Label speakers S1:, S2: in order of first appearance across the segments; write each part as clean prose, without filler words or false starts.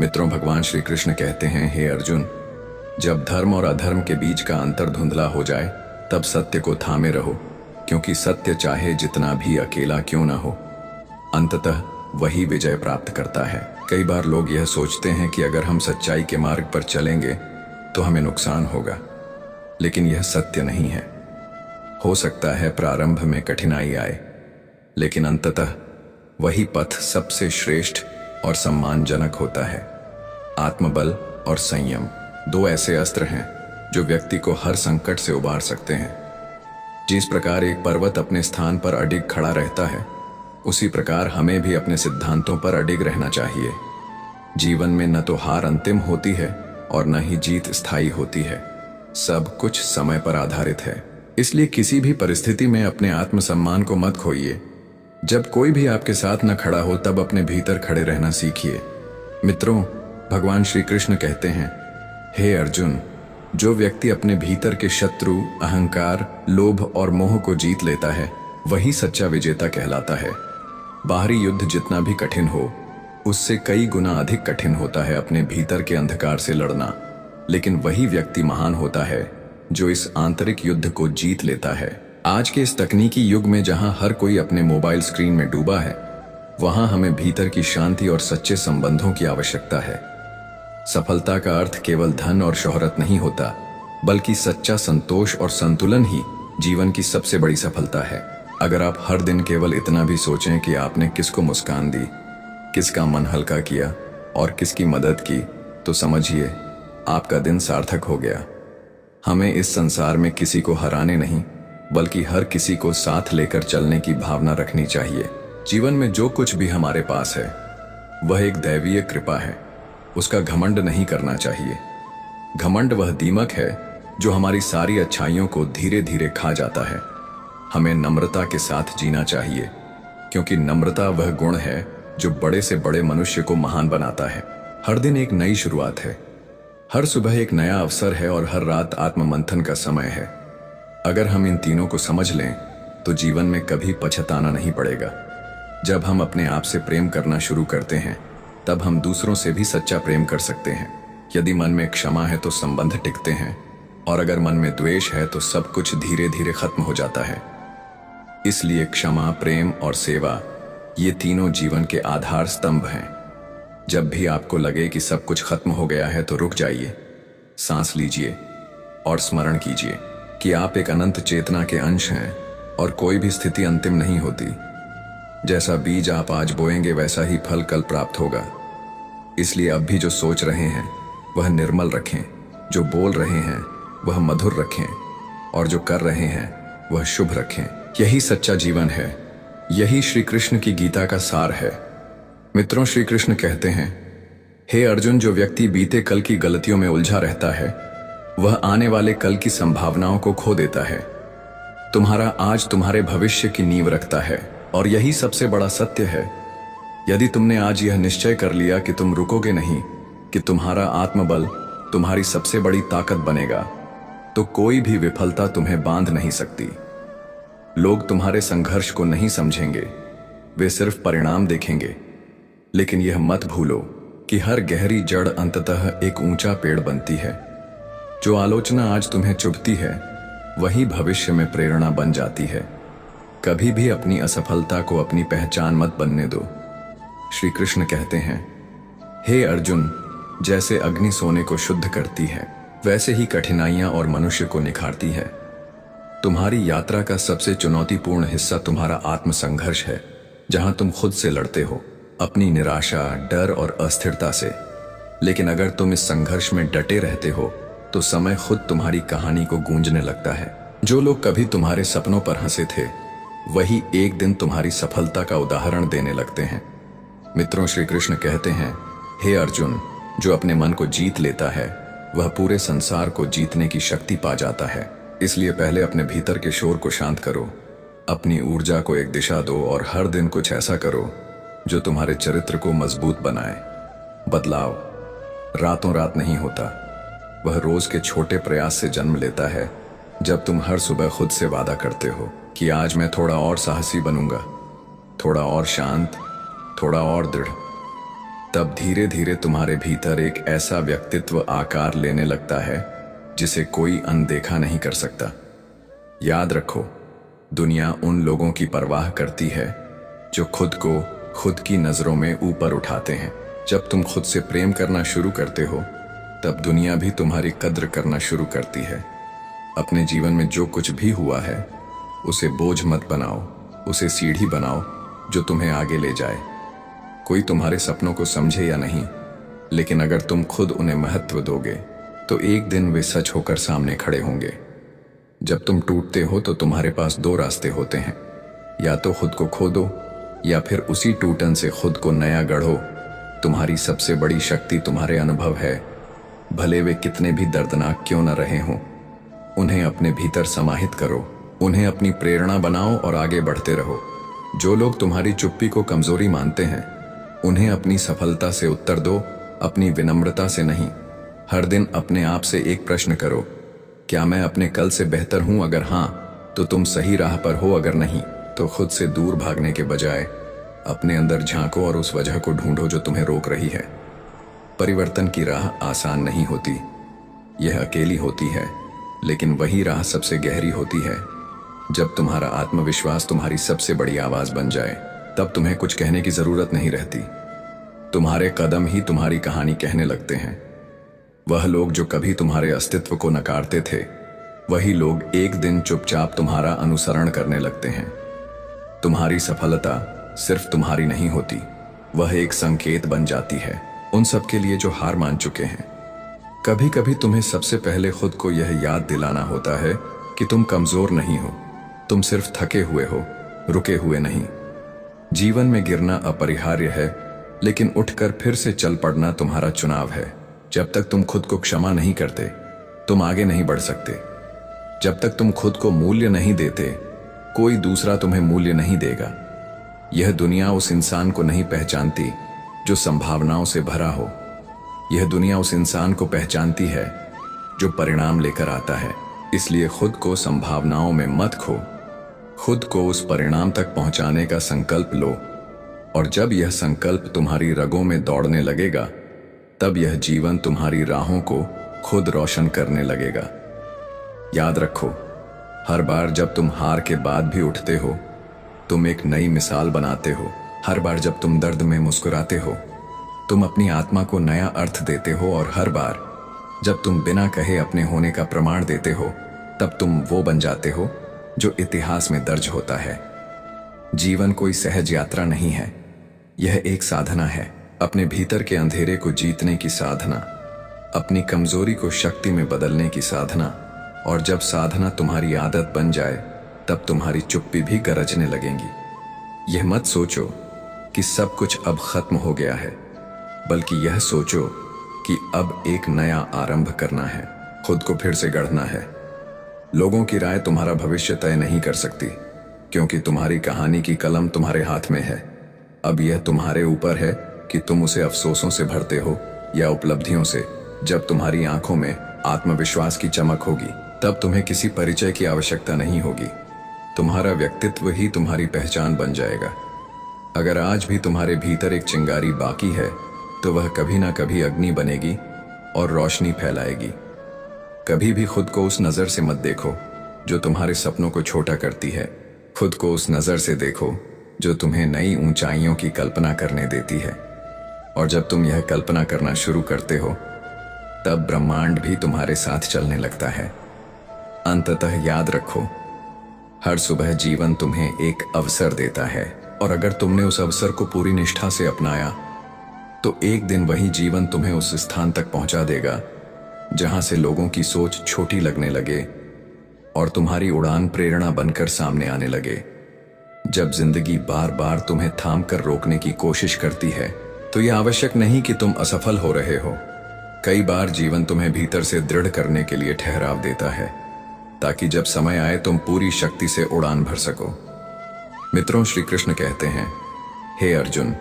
S1: मित्रों, भगवान श्री कृष्ण कहते हैं, हे अर्जुन, जब धर्म और अधर्म के बीच का अंतर धुंधला हो जाए तब सत्य को थामे रहो, क्योंकि सत्य चाहे जितना भी अकेला क्यों ना हो, अंततः वही विजय प्राप्त करता है। कई बार लोग यह सोचते हैं कि अगर हम सच्चाई के मार्ग पर चलेंगे तो हमें नुकसान होगा, लेकिन यह सत्य नहीं है। हो सकता है प्रारंभ में कठिनाई आए, लेकिन अंततः वही पथ सबसे श्रेष्ठ और सम्मानजनक होता है। आत्मबल और संयम दो ऐसे अस्त्र हैं जो व्यक्ति को हर संकट से उबार सकते हैं। जिस प्रकार एक पर्वत अपने स्थान पर अडिग खड़ा रहता है, उसी प्रकार हमें भी अपने सिद्धांतों पर अडिग रहना चाहिए। जीवन में न तो हार अंतिम होती है और न ही जीत स्थायी होती है। सब कुछ समय पर आधारित है। इसलिए किसी भी परिस्थिति में अपने आत्मसम्मान को मत खोइए। जब कोई भी आपके साथ न खड़ा हो तब अपने भीतर खड़े रहना सीखिए। मित्रों, भगवान श्री कृष्ण कहते हैं, हे अर्जुन, जो व्यक्ति अपने भीतर के शत्रु, अहंकार, लोभ और मोह को जीत लेता है, वही सच्चा विजेता कहलाता है। बाहरी युद्ध जितना भी कठिन हो, उससे कई गुना अधिक कठिन होता है अपने भीतर के अंधकार से लड़ना। लेकिन वही व्यक्ति महान होता है जो इस आंतरिक युद्ध को जीत लेता है। आज के इस तकनीकी युग में जहां हर कोई अपने मोबाइल स्क्रीन में डूबा है, वहां हमें भीतर की शांति और सच्चे संबंधों की आवश्यकता है। सफलता का अर्थ केवल धन और शोहरत नहीं होता, बल्कि सच्चा संतोष और संतुलन ही जीवन की सबसे बड़ी सफलता है। अगर आप हर दिन केवल इतना भी सोचें कि आपने किसको मुस्कान दी, किसका मन हल्का किया और किसकी मदद की, तो समझिए आपका दिन सार्थक हो गया। हमें इस संसार में किसी को हराने नहीं, बल्कि हर किसी को साथ लेकर चलने की भावना रखनी चाहिए। जीवन में जो कुछ भी हमारे पास है, वह एक दैवीय कृपा है। उसका घमंड नहीं करना चाहिए। घमंड वह दीमक है जो हमारी सारी अच्छाइयों को धीरे धीरे खा जाता है। हमें नम्रता के साथ जीना चाहिए, क्योंकि नम्रता वह गुण है जो बड़े से बड़े मनुष्य को महान बनाता है। हर दिन एक नई शुरुआत है, हर सुबह एक नया अवसर है और हर रात आत्ममंथन का समय है। अगर हम इन तीनों को समझ लें तो जीवन में कभी पछताना नहीं पड़ेगा। जब हम अपने आप से प्रेम करना शुरू करते हैं, तब हम दूसरों से भी सच्चा प्रेम कर सकते हैं। यदि मन में क्षमा है तो संबंध टिकते हैं, और अगर मन में द्वेष है तो सब कुछ धीरे धीरे खत्म हो जाता है। इसलिए क्षमा, प्रेम और सेवा, ये तीनों जीवन के आधार स्तंभ हैं। जब भी आपको लगे कि सब कुछ खत्म हो गया है तो रुक जाइए, सांस लीजिए और स्मरण कीजिए कि आप एक अनंत चेतना के अंश हैं और कोई भी स्थिति अंतिम नहीं होती। जैसा बीज आप आज बोएंगे वैसा ही फल कल प्राप्त होगा। इसलिए अब भी जो सोच रहे हैं वह निर्मल रखें, जो बोल रहे हैं वह मधुर रखें, और जो कर रहे हैं वह शुभ रखें। यही सच्चा जीवन है। यही श्री कृष्ण की गीता का सार है। मित्रों, श्री कृष्ण कहते हैं, हे अर्जुन, जो व्यक्ति बीते कल की गलतियों में उलझा रहता है, वह आने वाले कल की संभावनाओं को खो देता है। तुम्हारा आज तुम्हारे भविष्य की नींव रखता है, और यही सबसे बड़ा सत्य है। यदि तुमने आज यह निश्चय कर लिया कि तुम रुकोगे नहीं, कि तुम्हारा आत्मबल तुम्हारी सबसे बड़ी ताकत बनेगा, तो कोई भी विफलता तुम्हें बांध नहीं सकती। लोग तुम्हारे संघर्ष को नहीं समझेंगे, वे सिर्फ परिणाम देखेंगे। लेकिन यह मत भूलो कि हर गहरी जड़ अंततः एक ऊंचा पेड़ बनती है। जो आलोचना आज तुम्हें चुभती है, वही भविष्य में प्रेरणा बन जाती है। कभी भी अपनी असफलता को अपनी पहचान मत बनने दो। श्री कृष्ण कहते हैं, हे अर्जुन, जैसे अग्नि सोने को शुद्ध करती है, वैसे ही कठिनाइयां और मनुष्य को निखारती है। तुम्हारी यात्रा का सबसे चुनौतीपूर्ण हिस्सा तुम्हारा आत्मसंघर्ष है, जहां तुम खुद से लड़ते हो, अपनी निराशा, डर और अस्थिरता से। लेकिन अगर तुम इस संघर्ष में डटे रहते हो, तो समय खुद तुम्हारी कहानी को गूंजने लगता है। जो लोग कभी तुम्हारे सपनों पर हंसे थे, वही एक दिन तुम्हारी सफलता का उदाहरण देने लगते हैं। मित्रों, श्री कृष्ण कहते हैं, हे अर्जुन, जो अपने मन को जीत लेता है, वह पूरे संसार को जीतने की शक्ति पा जाता है। इसलिए पहले अपने भीतर के शोर को शांत करो, अपनी ऊर्जा को एक दिशा दो और हर दिन कुछ ऐसा करो जो तुम्हारे चरित्र को मजबूत बनाए। बदलाव रातों रात नहीं होता, वह रोज के छोटे प्रयास से जन्म लेता है। जब तुम हर सुबह खुद से वादा करते हो कि आज मैं थोड़ा और साहसी बनूंगा, थोड़ा और शांत, थोड़ा और दृढ़, तब धीरे धीरे तुम्हारे भीतर एक ऐसा व्यक्तित्व आकार लेने लगता है जिसे कोई अनदेखा नहीं कर सकता। याद रखो, दुनिया उन लोगों की परवाह करती है जो खुद को खुद की नजरों में ऊपर उठाते हैं। जब तुम खुद से प्रेम करना शुरू करते हो तब दुनिया भी तुम्हारी कद्र करना शुरू करती है। अपने जीवन में जो कुछ भी हुआ है उसे बोझ मत बनाओ, उसे सीढ़ी बनाओ जो तुम्हें आगे ले जाए। कोई तुम्हारे सपनों को समझे या नहीं, लेकिन अगर तुम खुद उन्हें महत्व दोगे तो एक दिन वे सच होकर सामने खड़े होंगे। जब तुम टूटते हो तो तुम्हारे पास दो रास्ते होते हैं, या तो खुद को खो दो या फिर उसी टूटन से खुद को नया गढ़ो। तुम्हारी सबसे बड़ी शक्ति तुम्हारे अनुभव है, भले वे कितने भी दर्दनाक क्यों न रहे हों। उन्हें अपने भीतर समाहित करो, उन्हें अपनी प्रेरणा बनाओ और आगे बढ़ते रहो। जो लोग तुम्हारी चुप्पी को कमजोरी मानते हैं उन्हें अपनी सफलता से उत्तर दो, अपनी विनम्रता से नहीं। हर दिन अपने आप से एक प्रश्न करो, क्या मैं अपने कल से बेहतर हूं? अगर हां तो तुम सही राह पर हो, अगर नहीं तो खुद से दूर भागने के बजाय अपने अंदर झांको और उस वजह को ढूंढो जो तुम्हें रोक रही है। परिवर्तन की राह आसान नहीं होती, यह अकेली होती है, लेकिन वही राह सबसे गहरी होती है। जब तुम्हारा आत्मविश्वास तुम्हारी सबसे बड़ी आवाज बन जाए तब तुम्हें कुछ कहने की जरूरत नहीं रहती। तुम्हारे कदम ही तुम्हारी कहानी कहने लगते हैं। वह लोग जो कभी तुम्हारे अस्तित्व को नकारते थे, वही लोग एक दिन चुपचाप तुम्हारा अनुसरण करने लगते हैं। तुम्हारी सफलता सिर्फ तुम्हारी नहीं होती, वह एक संकेत बन जाती है उन सब के लिए जो हार मान चुके हैं। कभी कभी तुम्हें सबसे पहले खुद को यह याद दिलाना होता है कि तुम कमजोर नहीं हो, तुम सिर्फ थके हुए हो, रुके हुए नहीं। जीवन में गिरना अपरिहार्य है, लेकिन उठकर फिर से चल पड़ना तुम्हारा चुनाव है। जब तक तुम खुद को क्षमा नहीं करते तुम आगे नहीं बढ़ सकते। जब तक तुम खुद को मूल्य नहीं देते कोई दूसरा तुम्हें मूल्य नहीं देगा। यह दुनिया उस इंसान को नहीं पहचानती जो संभावनाओं से भरा हो, यह दुनिया उस इंसान को पहचानती है जो परिणाम लेकर आता है। इसलिए खुद को संभावनाओं में मत खो, खुद को उस परिणाम तक पहुंचाने का संकल्प लो, और जब यह संकल्प तुम्हारी रगों में दौड़ने लगेगा तब यह जीवन तुम्हारी राहों को खुद रोशन करने लगेगा। याद रखो, हर बार जब तुम हार के बाद भी उठते हो तुम एक नई मिसाल बनाते हो। हर बार जब तुम दर्द में मुस्कुराते हो तुम अपनी आत्मा को नया अर्थ देते हो, और हर बार जब तुम बिना कहे अपने होने का प्रमाण देते हो तब तुम वो बन जाते हो जो इतिहास में दर्ज होता है। जीवन कोई सहज यात्रा नहीं है, यह एक साधना है, अपने भीतर के अंधेरे को जीतने की साधना, अपनी कमजोरी को शक्ति में बदलने की साधना। और जब साधना तुम्हारी आदत बन जाए तब तुम्हारी चुप्पी भी गरजने लगेंगी। यह मत सोचो कि सब कुछ अब खत्म हो गया है, बल्कि यह सोचो कि अब एक नया आरंभ करना है, खुद को फिर से गढ़ना है। लोगों की राय तुम्हारा भविष्य तय नहीं कर सकती, क्योंकि तुम्हारी कहानी की कलम तुम्हारे हाथ में है। अब यह तुम्हारे ऊपर है कि तुम उसे अफसोसों से भरते हो या उपलब्धियों से। जब तुम्हारी आंखों में आत्मविश्वास की चमक होगी तब तुम्हें किसी परिचय की आवश्यकता नहीं होगी। तुम्हारा व्यक्तित्व ही तुम्हारी पहचान बन जाएगा। अगर आज भी तुम्हारे भीतर एक चिंगारी बाकी है तो वह कभी ना कभी अग्नि बनेगी और रोशनी फैलाएगी। कभी भी खुद को उस नजर से मत देखो जो तुम्हारे सपनों को छोटा करती है। खुद को उस नजर से देखो जो तुम्हें नई ऊंचाइयों की कल्पना करने देती है। और जब तुम यह कल्पना करना शुरू करते हो तब ब्रह्मांड भी तुम्हारे साथ चलने लगता है। अंततः याद रखो, हर सुबह जीवन तुम्हें एक अवसर देता है, और अगर तुमने उस अवसर को पूरी निष्ठा से अपनाया तो एक दिन वही जीवन तुम्हें उस स्थान तक पहुंचा देगा जहां से लोगों की सोच छोटी लगने लगे और तुम्हारी उड़ान प्रेरणा बनकर सामने आने लगे। जब जिंदगी बार बार तुम्हें थाम कर रोकने की कोशिश करती है तो यह आवश्यक नहीं कि तुम असफल हो रहे हो। कई बार जीवन तुम्हें भीतर से दृढ़ करने के लिए ठहराव देता है, ताकि जब समय आए तुम पूरी शक्ति से उड़ान भर सको। मित्रों, श्री कृष्ण कहते हैं, हे अर्जुन,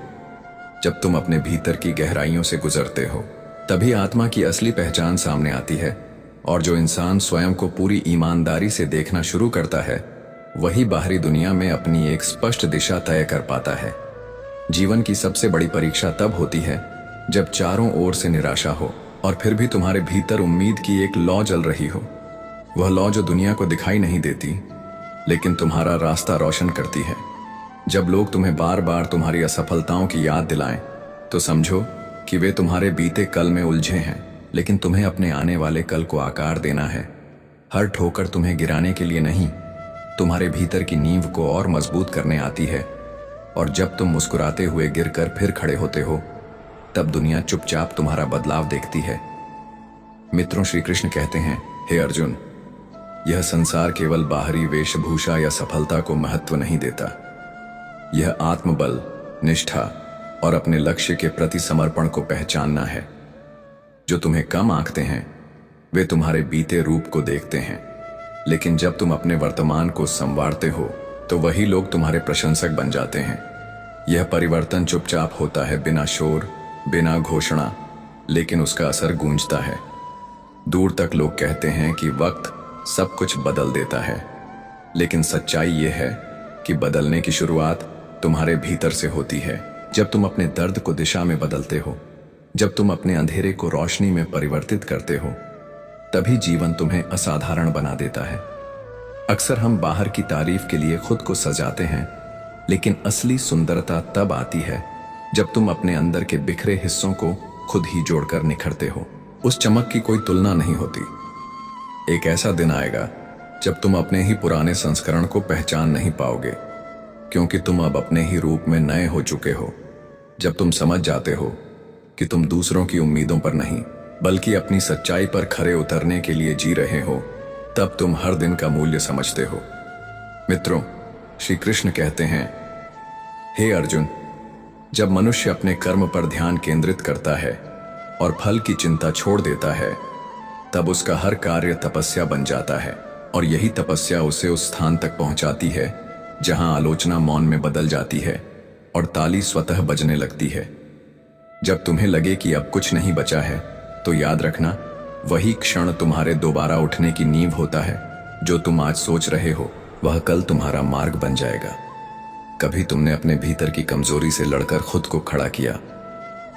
S1: जब तुम अपने भीतर की गहराइयों से गुजरते हो तभी आत्मा की असली पहचान सामने आती है, और जो इंसान स्वयं को पूरी ईमानदारी से देखना शुरू करता है वही बाहरी दुनिया में अपनी एक स्पष्ट दिशा तय कर पाता है। जीवन की सबसे बड़ी परीक्षा तब होती है जब चारों ओर से निराशा हो और फिर भी तुम्हारे भीतर उम्मीद की एक लौ जल रही हो, वह लौ जो दुनिया को दिखाई नहीं देती लेकिन तुम्हारा रास्ता रोशन करती है। जब लोग तुम्हें बार बार तुम्हारी असफलताओं की याद दिलाएं तो समझो कि वे तुम्हारे बीते कल में उलझे हैं, लेकिन तुम्हें अपने आने वाले कल को आकार देना है। हर ठोकर तुम्हें गिराने के लिए नहीं, तुम्हारे भीतर की नींव को और मजबूत करने आती है। और जब तुम मुस्कुराते हुए गिरकर फिर खड़े होते हो, तब दुनिया चुपचाप तुम्हारा बदलाव देखती है। मित्रों, श्री कृष्ण कहते हैं, हे अर्जुन, यह संसार केवल बाहरी वेशभूषा या सफलता को महत्व नहीं देता। यह आत्मबल, निष्ठा और अपने लक्ष्य के प्रति समर्पण को पहचानना है। जो तुम्हें कम आंकते हैं वे तुम्हारे बीते रूप को देखते हैं, लेकिन जब तुम अपने वर्तमान को संवारते हो तो वही लोग तुम्हारे प्रशंसक बन जाते हैं। यह परिवर्तन चुपचाप होता है, बिना शोर, बिना घोषणा, लेकिन उसका असर गूंजता है। दूर तक लोग कहते हैं कि वक्त सब कुछ बदल देता है, लेकिन सच्चाई यह है कि बदलने की शुरुआत तुम्हारे भीतर से होती है। जब तुम अपने दर्द को दिशा में बदलते हो, जब तुम अपने अंधेरे को रोशनी में परिवर्तित करते हो, तभी जीवन तुम्हें असाधारण बना देता है। अक्सर हम बाहर की तारीफ के लिए खुद को सजाते हैं, लेकिन असली सुंदरता तब आती है जब तुम अपने अंदर के बिखरे हिस्सों को खुद ही जोड़कर निखरते हो। उस चमक की कोई तुलना नहीं होती। एक ऐसा दिन आएगा जब तुम अपने ही पुराने संस्करण को पहचान नहीं पाओगे, क्योंकि तुम अब अपने ही रूप में नए हो चुके हो। जब तुम समझ जाते हो कि तुम दूसरों की उम्मीदों पर नहीं बल्कि अपनी सच्चाई पर खरे उतरने के लिए जी रहे हो, तब तुम हर दिन का मूल्य समझते हो। मित्रों, श्री कृष्ण कहते हैं, हे अर्जुन, जब मनुष्य अपने कर्म पर ध्यान केंद्रित करता है और फल की चिंता छोड़ देता है, तब उसका हर कार्य तपस्या बन जाता है। और यही तपस्या उसे उस स्थान तक पहुंचाती है जहां आलोचना मौन में बदल जाती है और ताली स्वतः बजने लगती है। जब तुम्हें लगे कि अब कुछ नहीं बचा है, तो याद रखना, वही क्षण तुम्हारे दोबारा उठने की नींव होता है। जो तुम आज सोच रहे हो वह कल तुम्हारा मार्ग बन जाएगा। कभी तुमने अपने भीतर की कमजोरी से लड़कर खुद को खड़ा किया,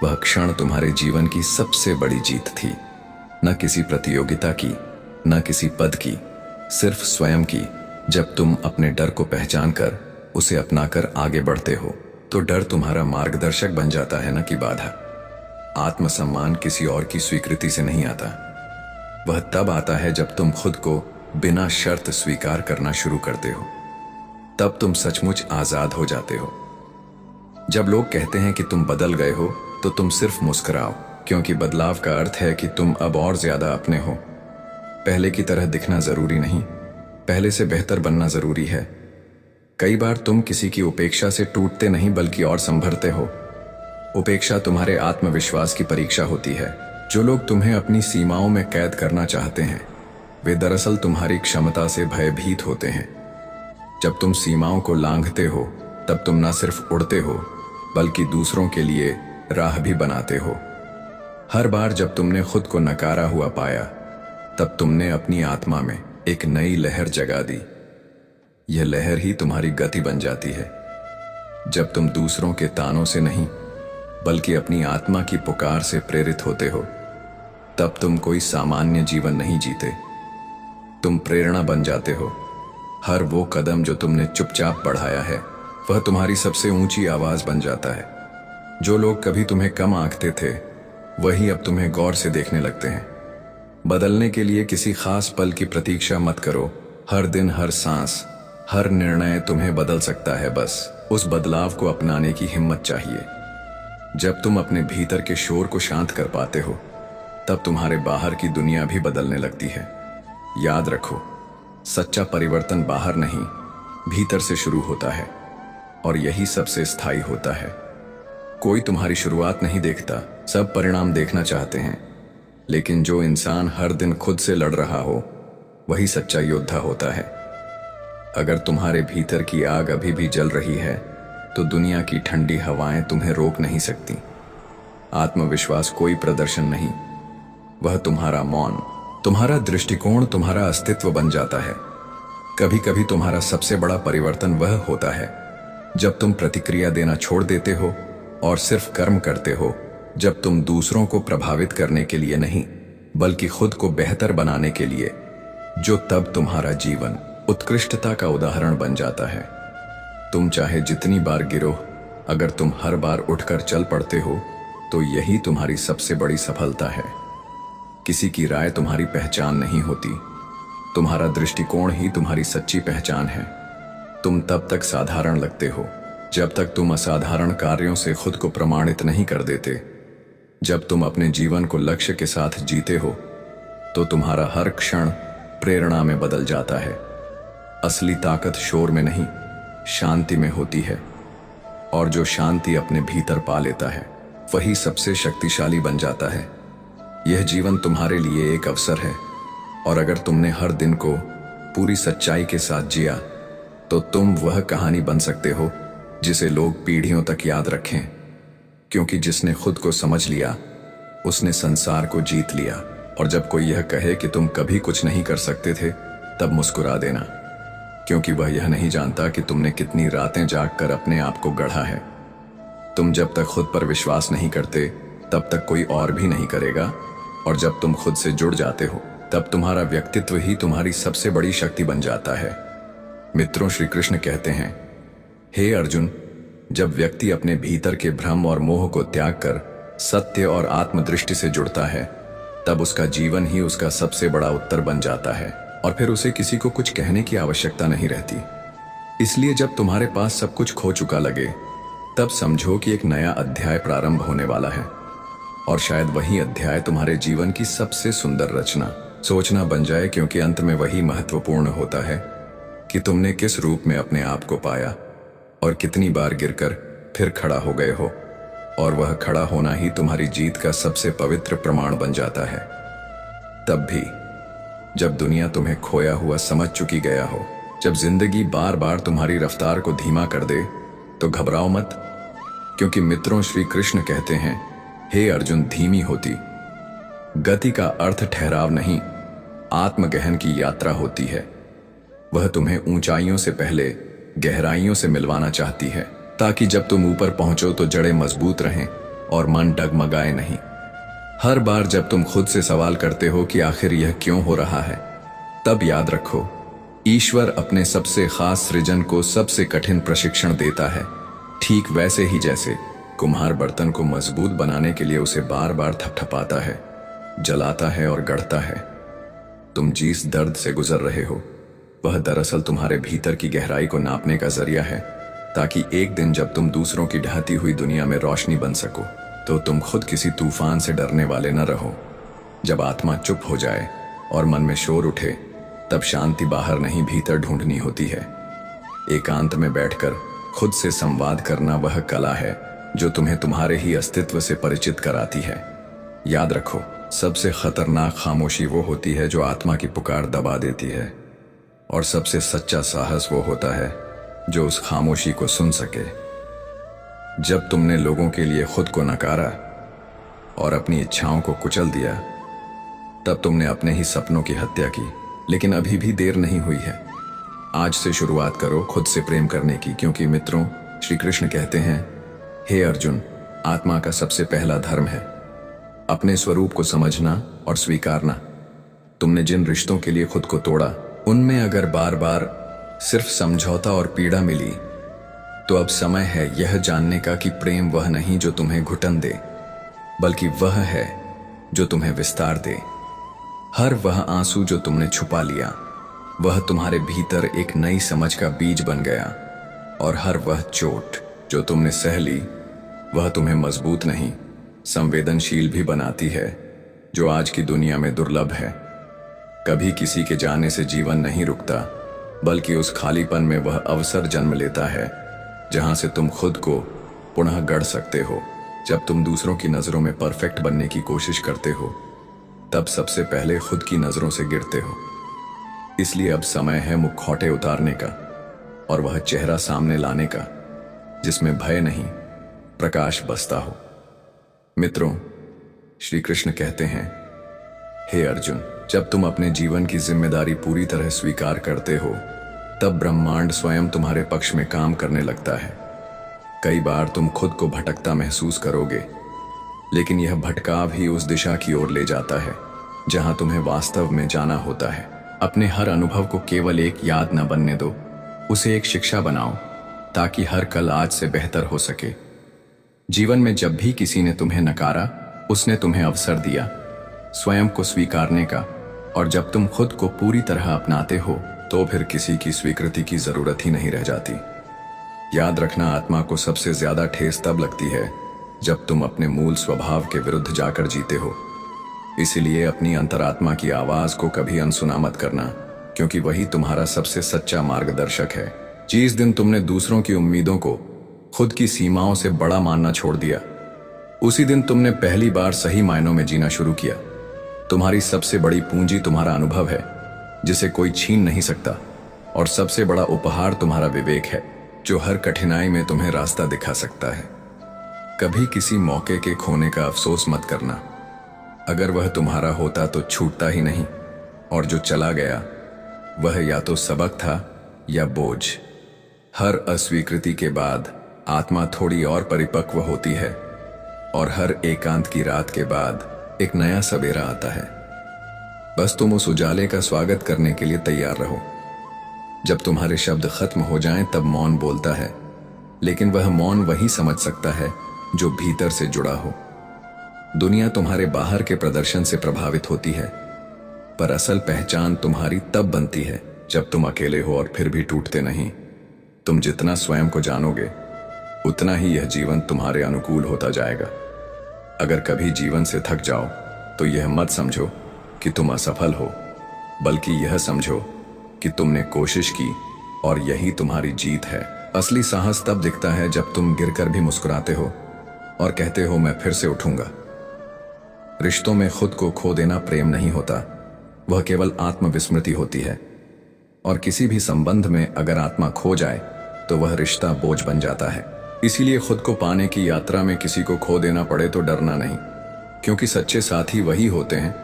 S1: वह क्षण तुम्हारे जीवन की सबसे बड़ी जीत थी। न किसी प्रतियोगिता की, न किसी पद की, सिर्फ स्वयं की। जब तुम अपने डर को पहचान कर उसे अपनाकर आगे बढ़ते हो, तो डर तुम्हारा मार्गदर्शक बन जाता है, न कि बाधा। आत्मसम्मान किसी और की स्वीकृति से नहीं आता, वह तब आता है जब तुम खुद को बिना शर्त स्वीकार करना शुरू करते हो। तब तुम सचमुच आजाद हो जाते हो। जब लोग कहते हैं कि तुम बदल गए हो, तो तुम सिर्फ मुस्कुराओ, क्योंकि बदलाव का अर्थ है कि तुम अब और ज्यादा अपने हो। पहले की तरह दिखना जरूरी नहीं, पहले से बेहतर बनना जरूरी है। कई बार तुम किसी की उपेक्षा से टूटते नहीं बल्कि और संभरते हो। उपेक्षा तुम्हारे आत्मविश्वास की परीक्षा होती है। जो लोग तुम्हें अपनी सीमाओं में कैद करना चाहते हैं, वे दरअसल तुम्हारी क्षमता से भयभीत होते हैं। जब तुम सीमाओं को लांघते हो, तब तुम न सिर्फ उड़ते हो बल्कि दूसरों के लिए राह भी बनाते हो। हर बार जब तुमने खुद को नकारा हुआ पाया, तब तुमने अपनी आत्मा में एक नई लहर जगा दी। यह लहर ही तुम्हारी गति बन जाती है। जब तुम दूसरों के तानों से नहीं बल्कि अपनी आत्मा की पुकार से प्रेरित होते हो, तब तुम कोई सामान्य जीवन नहीं जीते, तुम प्रेरणा बन जाते हो। हर वो कदम जो तुमने चुपचाप बढ़ाया है, वह तुम्हारी सबसे ऊंची आवाज बन जाता है। जो लोग कभी तुम्हें कम आंकते थे, वही अब तुम्हें गौर से देखने लगते हैं। बदलने के लिए किसी खास पल की प्रतीक्षा मत करो। हर दिन, हर सांस, हर निर्णय तुम्हें बदल सकता है। बस उस बदलाव को अपनाने की हिम्मत चाहिए। जब तुम अपने भीतर के शोर को शांत कर पाते हो, तब तुम्हारे बाहर की दुनिया भी बदलने लगती है। याद रखो, सच्चा परिवर्तन बाहर नहीं, भीतर से शुरू होता है, और यही सबसे स्थायी होता है। कोई तुम्हारी शुरुआत नहीं देखता, सब परिणाम देखना चाहते हैं। लेकिन जो इंसान हर दिन खुद से लड़ रहा हो, वही सच्चा योद्धा होता है। अगर तुम्हारे भीतर की आग अभी भी जल रही है, तो दुनिया की ठंडी हवाएं तुम्हें रोक नहीं सकती। आत्मविश्वास कोई प्रदर्शन नहीं, वह तुम्हारा मौन, तुम्हारा दृष्टिकोण, तुम्हारा अस्तित्व बन जाता है। कभी कभी तुम्हारा सबसे बड़ा परिवर्तन वह होता है जब तुम प्रतिक्रिया देना छोड़ देते हो और सिर्फ कर्म करते हो, जब तुम दूसरों को प्रभावित करने के लिए नहीं, बल्कि खुद को बेहतर बनाने के लिए, जो तब तुम्हारा जीवन उत्कृष्टता का उदाहरण बन जाता है। तुम चाहे जितनी बार गिरो, अगर तुम हर बार उठकर चल पड़ते हो तो यही तुम्हारी सबसे बड़ी सफलता है। किसी की राय तुम्हारी पहचान नहीं होती, तुम्हारा दृष्टिकोण ही तुम्हारी सच्ची पहचान है। तुम तब तक साधारण लगते हो जब तक तुम असाधारण कार्यों से खुद को प्रमाणित नहीं कर देते। जब तुम अपने जीवन को लक्ष्य के साथ जीते हो तो तुम्हारा हर क्षण प्रेरणा में बदल जाता है। असली ताकत शोर में नहीं, शांति में होती है, और जो शांति अपने भीतर पा लेता है वही सबसे शक्तिशाली बन जाता है। यह जीवन तुम्हारे लिए एक अवसर है, और अगर तुमने हर दिन को पूरी सच्चाई के साथ जिया तो तुम वह कहानी बन सकते हो जिसे लोग पीढ़ियों तक याद रखें, क्योंकि जिसने खुद को समझ लिया उसने संसार को जीत लिया। और जब कोई यह कहे कि तुम कभी कुछ नहीं कर सकते थे, तब मुस्कुरा देना, क्योंकि वह यह नहीं जानता कि तुमने कितनी रातें जागकर अपने आप को गढ़ा है। तुम जब तक खुद पर विश्वास नहीं करते तब तक कोई और भी नहीं करेगा, और जब तुम खुद से जुड़ जाते हो तब तुम्हारा व्यक्तित्व ही तुम्हारी सबसे बड़ी शक्ति बन जाता है। मित्रों, श्री कृष्ण कहते हैं, हे अर्जुन, जब व्यक्ति अपने भीतर के भ्रम और मोह को त्याग कर सत्य और आत्मदृष्टि से जुड़ता है, तब उसका जीवन ही उसका सबसे बड़ा उत्तर बन जाता है, और फिर उसे किसी को कुछ कहने की आवश्यकता नहीं रहती। इसलिए जब तुम्हारे पास सब कुछ खो चुका लगे, तब समझो कि एक नया अध्याय प्रारंभ होने वाला है, और शायद वही अध्याय तुम्हारे जीवन की सबसे सुंदर रचना सोचना बन जाए, क्योंकि अंत में वही महत्वपूर्ण होता है कि तुमने किस रूप में अपने आप को पाया और कितनी बार गिरकर फिर खड़ा हो गए हो, और वह खड़ा होना ही तुम्हारी जीत का सबसे पवित्र प्रमाण बन जाता है। तब भी जब दुनिया तुम्हें खोया हुआ समझ चुकी गया हो, जब जिंदगी बार बार तुम्हारी रफ्तार को धीमा कर दे, तो घबराओ मत, क्योंकि मित्रों, श्री कृष्ण कहते हैं, हे अर्जुन, धीमी होती गति का अर्थ ठहराव नहीं, आत्मगहन की यात्रा होती है। वह तुम्हें ऊंचाइयों से पहले गहराइयों से मिलवाना चाहती है, ताकि जब तुम ऊपर पहुंचो तो जड़ें मजबूत रहें और मन डगमगाए नहीं। हर बार जब तुम खुद से सवाल करते हो कि आखिर यह क्यों हो रहा है, तब याद रखो, ईश्वर अपने सबसे खास सृजन को सबसे कठिन प्रशिक्षण देता है, ठीक वैसे ही जैसे कुम्हार बर्तन को मजबूत बनाने के लिए उसे बार बार थपथपाता है, जलाता है और गढ़ता है। तुम जिस दर्द से गुजर रहे हो, वह दरअसल तुम्हारे भीतर की गहराई को नापने का जरिया है, ताकि एक दिन जब तुम दूसरों की ढहती हुई दुनिया में रोशनी बन सको, तो तुम खुद किसी तूफान से डरने वाले न रहो। जब आत्मा चुप हो जाए और मन में शोर उठे, तब शांति बाहर नहीं भीतर ढूंढनी होती है। एकांत में बैठकर खुद से संवाद करना वह कला है जो तुम्हें तुम्हारे ही अस्तित्व से परिचित कराती है। याद रखो, सबसे खतरनाक खामोशी वो होती है जो आत्मा की पुकार दबा देती है, और सबसे सच्चा साहस वो होता है जो उस खामोशी को सुन सके। जब तुमने लोगों के लिए खुद को नकारा और अपनी इच्छाओं को कुचल दिया, तब तुमने अपने ही सपनों की हत्या की। लेकिन अभी भी देर नहीं हुई है। आज से शुरुआत करो खुद से प्रेम करने की, क्योंकि मित्रों, श्री कृष्ण कहते हैं, हे अर्जुन, आत्मा का सबसे पहला धर्म है अपने स्वरूप को समझना और स्वीकारना। तुमने जिन रिश्तों के लिए खुद को तोड़ा, उनमें अगर बार बार सिर्फ समझौता और पीड़ा मिली, तो अब समय है यह जानने का कि प्रेम वह नहीं जो तुम्हें घुटन दे, बल्कि वह है जो तुम्हें विस्तार दे। हर वह आंसू जो तुमने छुपा लिया, वह तुम्हारे भीतर एक नई समझ का बीज बन गया, और हर वह चोट जो तुमने सह ली, वह तुम्हें मजबूत नहीं, संवेदनशील भी बनाती है, जो आज की दुनिया में दुर्लभ है। कभी किसी के जाने से जीवन नहीं रुकता, बल्कि उस खालीपन में वह अवसर जन्म लेता है जहां से तुम खुद को पुनः गढ़ सकते हो। जब तुम दूसरों की नजरों में परफेक्ट बनने की कोशिश करते हो, तब सबसे पहले खुद की नजरों से गिरते हो। इसलिए अब समय है मुखौटे उतारने का, और वह चेहरा सामने लाने का जिसमें भय नहीं, प्रकाश बसता हो। मित्रों, श्री कृष्ण कहते हैं, हे अर्जुन, जब तुम अपने जीवन की जिम्मेदारी पूरी तरह स्वीकार करते हो, तब ब्रह्मांड स्वयं तुम्हारे पक्ष में काम करने लगता है। कई बार तुम खुद को भटकता महसूस करोगे, लेकिन यह भटकाव ही उस दिशा की ओर ले जाता है जहां तुम्हें वास्तव में जाना होता है। अपने हर अनुभव को केवल एक याद न बनने दो, उसे एक शिक्षा बनाओ ताकि हर कल आज से बेहतर हो सके। जीवन में जब भी किसी ने तुम्हें नकारा, उसने तुम्हें अवसर दिया स्वयं को स्वीकारने का, और जब तुम खुद को पूरी तरह अपनाते हो तो फिर किसी की स्वीकृति की जरूरत ही नहीं रह जाती। याद रखना, आत्मा को सबसे ज्यादा ठेस तब लगती है जब तुम अपने मूल स्वभाव के विरुद्ध जाकर जीते हो। इसीलिए अपनी अंतरात्मा की आवाज को कभी अनसुना मत करना, क्योंकि वही तुम्हारा सबसे सच्चा मार्गदर्शक है। जिस दिन तुमने दूसरों की उम्मीदों को खुद की सीमाओं से बड़ा मानना छोड़ दिया, उसी दिन तुमने पहली बार सही मायनों में जीना शुरू किया। तुम्हारी सबसे बड़ी पूंजी तुम्हारा अनुभव है, जिसे कोई छीन नहीं सकता, और सबसे बड़ा उपहार तुम्हारा विवेक है, जो हर कठिनाई में तुम्हें रास्ता दिखा सकता है। कभी किसी मौके के खोने का अफसोस मत करना। अगर वह तुम्हारा होता तो छूटता ही नहीं, और जो चला गया वह या तो सबक था या बोझ। हर अस्वीकृति के बाद आत्मा थोड़ी और परिपक्व होती है, और हर एकांत की रात के बाद एक नया सवेरा आता है। बस तुम उस उजाले का स्वागत करने के लिए तैयार रहो। जब तुम्हारे शब्द खत्म हो जाएं तब मौन बोलता है, लेकिन वह मौन वही समझ सकता है जो भीतर से जुड़ा हो। दुनिया तुम्हारे बाहर के प्रदर्शन से प्रभावित होती है, पर असल पहचान तुम्हारी तब बनती है जब तुम अकेले हो और फिर भी टूटते नहीं। तुम जितना स्वयं को जानोगे, उतना ही यह जीवन तुम्हारे अनुकूल होता जाएगा। अगर कभी जीवन से थक जाओ तो यह मत समझो कि तुम असफल हो, बल्कि यह समझो कि तुमने कोशिश की और यही तुम्हारी जीत है। असली साहस तब दिखता है जब तुम गिरकर भी मुस्कुराते हो और कहते हो, मैं फिर से उठूंगा। रिश्तों में खुद को खो देना प्रेम नहीं होता, वह केवल आत्मविस्मृति होती है। और किसी भी संबंध में अगर आत्मा खो जाए तो वह रिश्ता बोझ बन जाता है। इसीलिए खुद को पाने की यात्रा में किसी को खो देना पड़े तो डरना नहीं, क्योंकि सच्चे साथी वही होते हैं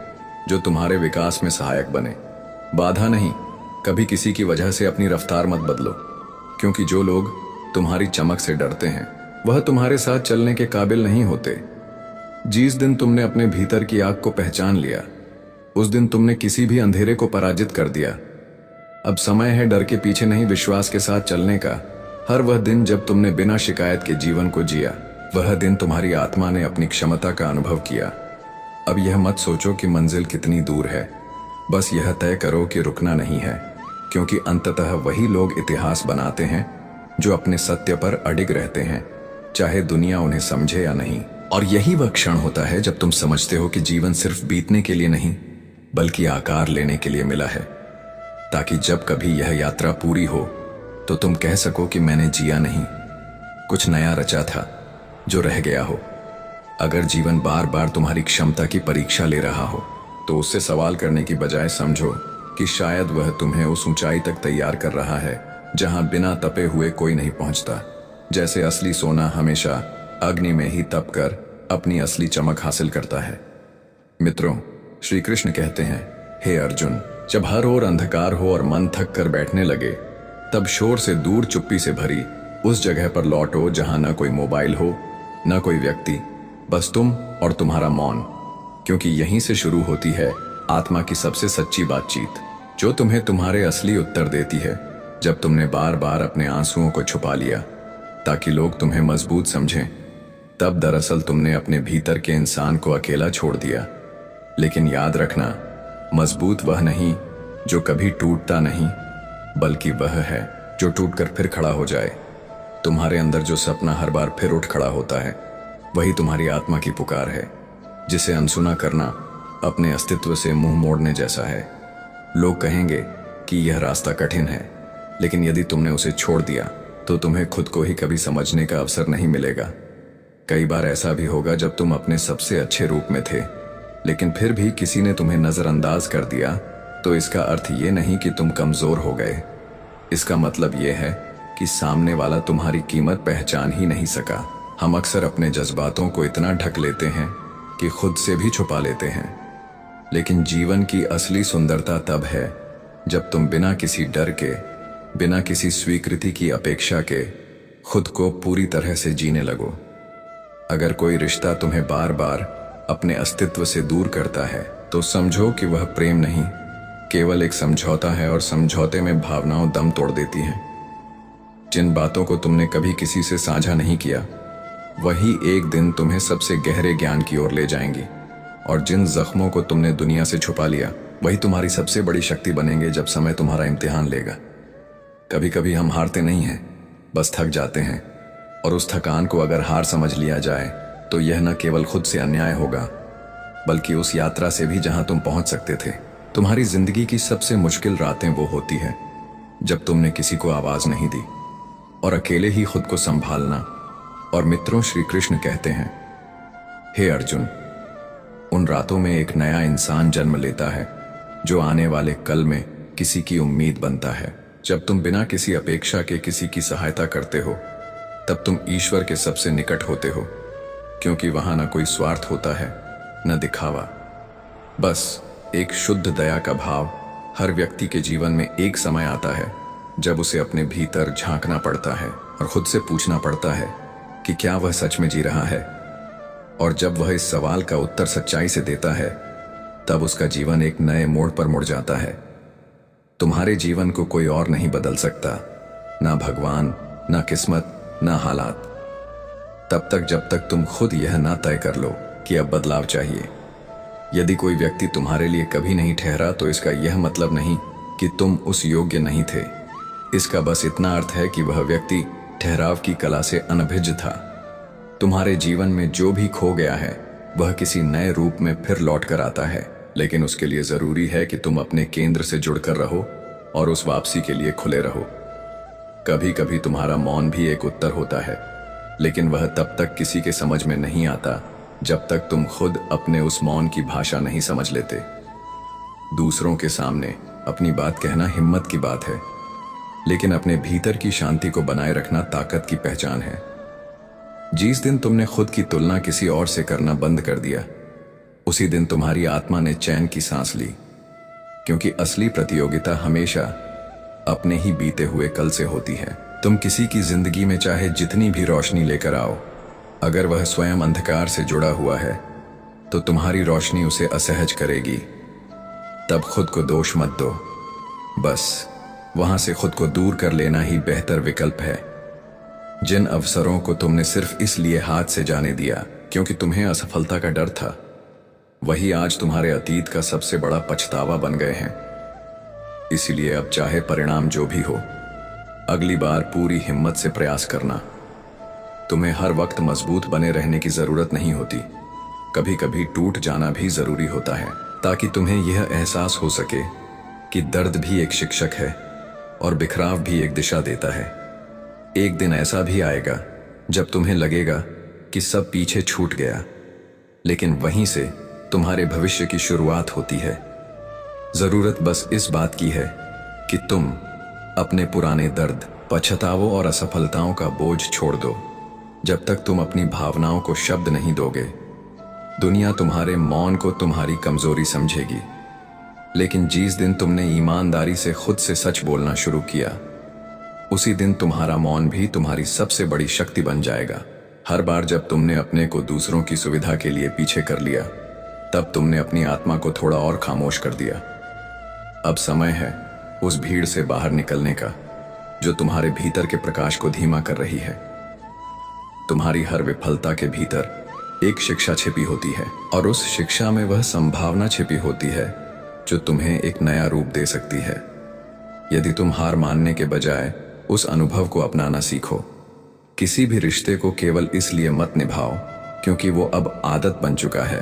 S1: जो तुम्हारे विकास में सहायक बने, बाधा नहीं। कभी किसी की वजह से अपनी रफ्तार मत बदलो, क्योंकि जो लोग तुम्हारी चमक से डरते हैं वह तुम्हारे साथ चलने के काबिल नहीं होते। जिस दिन तुमने अपने भीतर की आग को पहचान लिया, उस दिन तुमने किसी भी अंधेरे को पराजित कर दिया। अब समय है डर के पीछे नहीं, विश्वास के साथ चलने का। हर वह दिन जब तुमने बिना शिकायत के जीवन को जिया, वह दिन तुम्हारी आत्मा ने अपनी क्षमता का अनुभव किया। अब यह मत सोचो कि मंजिल कितनी दूर है, बस यह तय करो कि रुकना नहीं है, क्योंकि अंततः वही लोग इतिहास बनाते हैं जो अपने सत्य पर अडिग रहते हैं, चाहे दुनिया उन्हें समझे या नहीं। और यही वह क्षण होता है जब तुम समझते हो कि जीवन सिर्फ बीतने के लिए नहीं, बल्कि आकार लेने के लिए मिला है, ताकि जब कभी यह यात्रा पूरी हो तो तुम कह सको कि मैंने जिया नहीं, कुछ नया रचा था जो रह गया हो। अगर जीवन बार बार तुम्हारी क्षमता की परीक्षा ले रहा हो, तो उससे सवाल करने की बजाय समझो कि शायद वह तुम्हें उस ऊंचाई तक तैयार कर रहा है जहां बिना तपे हुए कोई नहीं पहुंचता। जैसे असली सोना हमेशा अग्नि में ही तप कर अपनी असली चमक हासिल करता है। मित्रों, श्री कृष्ण कहते हैं, हे अर्जुन, जब हर ओर अंधकार हो और मन थक कर बैठने लगे, तब शोर से दूर चुप्पी से भरी उस जगह पर लौटो जहां न कोई मोबाइल हो, न कोई व्यक्ति, बस तुम और तुम्हारा मौन, क्योंकि यहीं से शुरू होती है आत्मा की सबसे सच्ची बातचीत, जो तुम्हें तुम्हारे असली उत्तर देती है जब तुमने बार बार अपने आंसुओं को छुपा लिया ताकि लोग तुम्हें मजबूत समझें। तब दरअसल तुमने अपने भीतर के इंसान को अकेला छोड़ दिया। लेकिन याद रखना, मजबूत वह नहीं जो कभी टूटता नहीं, बल्कि वह है जो टूटकर फिर खड़ा हो जाए। तुम्हारे अंदर जो सपना हर बार फिर उठ खड़ा होता है, वही तुम्हारी आत्मा की पुकार है, जिसे अनसुना करना अपने अस्तित्व से मुंह मोड़ने जैसा है। लोग कहेंगे कि यह रास्ता कठिन है, लेकिन यदि तुमने उसे छोड़ दिया तो तुम्हें खुद को ही कभी समझने का अवसर नहीं मिलेगा। कई बार ऐसा भी होगा जब तुम अपने सबसे अच्छे रूप में थे, लेकिन फिर भी किसी ने तुम्हें नजरअंदाज कर दिया, तो इसका अर्थ ये नहीं कि तुम कमजोर हो गए। इसका मतलब यह है कि सामने वाला तुम्हारी कीमत पहचान ही नहीं सका। हम अक्सर अपने जज्बातों को इतना ढक लेते हैं कि खुद से भी छुपा लेते हैं, लेकिन जीवन की असली सुंदरता तब है जब तुम बिना किसी डर के, बिना किसी स्वीकृति की अपेक्षा के खुद को पूरी तरह से जीने लगो। अगर कोई रिश्ता तुम्हें बार बार अपने अस्तित्व से दूर करता है तो समझो कि वह प्रेम नहीं, केवल एक समझौता है, और समझौते में भावनाओं दम तोड़ देती हैं। जिन बातों को तुमने कभी किसी से साझा नहीं किया वही एक दिन तुम्हें सबसे गहरे ज्ञान की ओर ले जाएंगी, और जिन जख्मों को तुमने दुनिया से छुपा लिया वही तुम्हारी सबसे बड़ी शक्ति बनेंगे जब समय तुम्हारा इम्तिहान लेगा। कभी कभी हम हारते नहीं हैं, बस थक जाते हैं, और उस थकान को अगर हार समझ लिया जाए तो यह न केवल खुद से अन्याय होगा बल्कि उस यात्रा से भी जहां तुम पहुंच सकते थे। तुम्हारी जिंदगी की सबसे मुश्किल रातें वो होती हैं जब तुमने किसी को आवाज नहीं दी और अकेले ही खुद को संभालना। और मित्रों, श्री कृष्ण कहते हैं, हे अर्जुन, उन रातों में एक नया इंसान जन्म लेता है जो आने वाले कल में किसी की उम्मीद बनता है। जब तुम बिना किसी अपेक्षा के किसी की सहायता करते हो तब तुम ईश्वर के सबसे निकट होते हो, क्योंकि वहां न कोई स्वार्थ होता है न दिखावा, बस एक शुद्ध दया का भाव। हर व्यक्ति के जीवन में एक समय आता है जब उसे अपने भीतर झांकना पड़ता है और खुद से पूछना पड़ता है कि क्या वह सच में जी रहा है। और जब वह इस सवाल का उत्तर सच्चाई से देता है तब उसका जीवन एक नए मोड़ पर मुड़ जाता है। तुम्हारे जीवन को कोई और नहीं बदल सकता, ना भगवान, ना किस्मत, ना हालात, तब तक जब तक तुम खुद यह ना तय कर लो कि अब बदलाव चाहिए। यदि कोई व्यक्ति तुम्हारे लिए कभी नहीं ठहरा तो इसका यह मतलब नहीं कि तुम उस योग्य नहीं थे। इसका बस इतना अर्थ है कि वह व्यक्ति ठहराव की कला से अनभिज्ञ था। तुम्हारे जीवन में जो भी खो गया है वह किसी नए रूप में फिर लौट कर आता है, लेकिन उसके लिए जरूरी है कि तुम अपने केंद्र से जुड़कर रहो और उस वापसी के लिए खुले रहो। कभी कभी तुम्हारा मौन भी एक उत्तर होता है, लेकिन वह तब तक किसी के समझ में नहीं आता जब तक तुम खुद अपने उस मौन की भाषा नहीं समझ लेते। दूसरों के सामने अपनी बात कहना हिम्मत की बात है, लेकिन अपने भीतर की शांति को बनाए रखना ताकत की पहचान है। जिस दिन तुमने खुद की तुलना किसी और से करना बंद कर दिया उसी दिन तुम्हारी आत्मा ने चैन की सांस ली, क्योंकि असली प्रतियोगिता हमेशा अपने ही बीते हुए कल से होती है। तुम किसी की जिंदगी में चाहे जितनी भी रोशनी लेकर आओ, अगर वह स्वयं अंधकार से जुड़ा हुआ है तो तुम्हारी रोशनी उसे असहज करेगी। तब खुद को दोष मत दो, बस वहां से खुद को दूर कर लेना ही बेहतर विकल्प है। जिन अवसरों को तुमने सिर्फ इसलिए हाथ से जाने दिया क्योंकि तुम्हें असफलता का डर था, वही आज तुम्हारे अतीत का सबसे बड़ा पछतावा बन गए हैं। इसलिए अब चाहे परिणाम जो भी हो, अगली बार पूरी हिम्मत से प्रयास करना। तुम्हें हर वक्त मजबूत बने रहने की जरूरत नहीं होती, कभी कभी टूट जाना भी जरूरी होता है, ताकि तुम्हें यह एहसास हो सके कि दर्द भी एक शिक्षक है और बिखराव भी एक दिशा देता है। एक दिन ऐसा भी आएगा जब तुम्हें लगेगा कि सब पीछे छूट गया, लेकिन वहीं से तुम्हारे भविष्य की शुरुआत होती है। जरूरत बस इस बात की है कि तुम अपने पुराने दर्द, पछतावों और असफलताओं का बोझ छोड़ दो। जब तक तुम अपनी भावनाओं को शब्द नहीं दोगे, दुनिया तुम्हारे मौन को तुम्हारी कमजोरी समझेगी। लेकिन जिस दिन तुमने ईमानदारी से खुद से सच बोलना शुरू किया, उसी दिन तुम्हारा मौन भी तुम्हारी सबसे बड़ी शक्ति बन जाएगा। हर बार जब तुमने अपने को दूसरों की सुविधा के लिए पीछे कर लिया, तब तुमने अपनी आत्मा को थोड़ा और खामोश कर दिया। अब समय है उस भीड़ से बाहर निकलने का जो तुम्हारे भीतर के प्रकाश को धीमा कर रही है। तुम्हारी हर विफलता के भीतर एक शिक्षा छिपी होती है, और उस शिक्षा में वह संभावना छिपी होती है जो तुम्हें एक नया रूप दे सकती है। यदि तुम हार मानने के बजाय उस अनुभव को अपनाना सीखो। किसी भी रिश्ते को केवल इसलिए मत निभाओ क्योंकि वो अब आदत बन चुका है,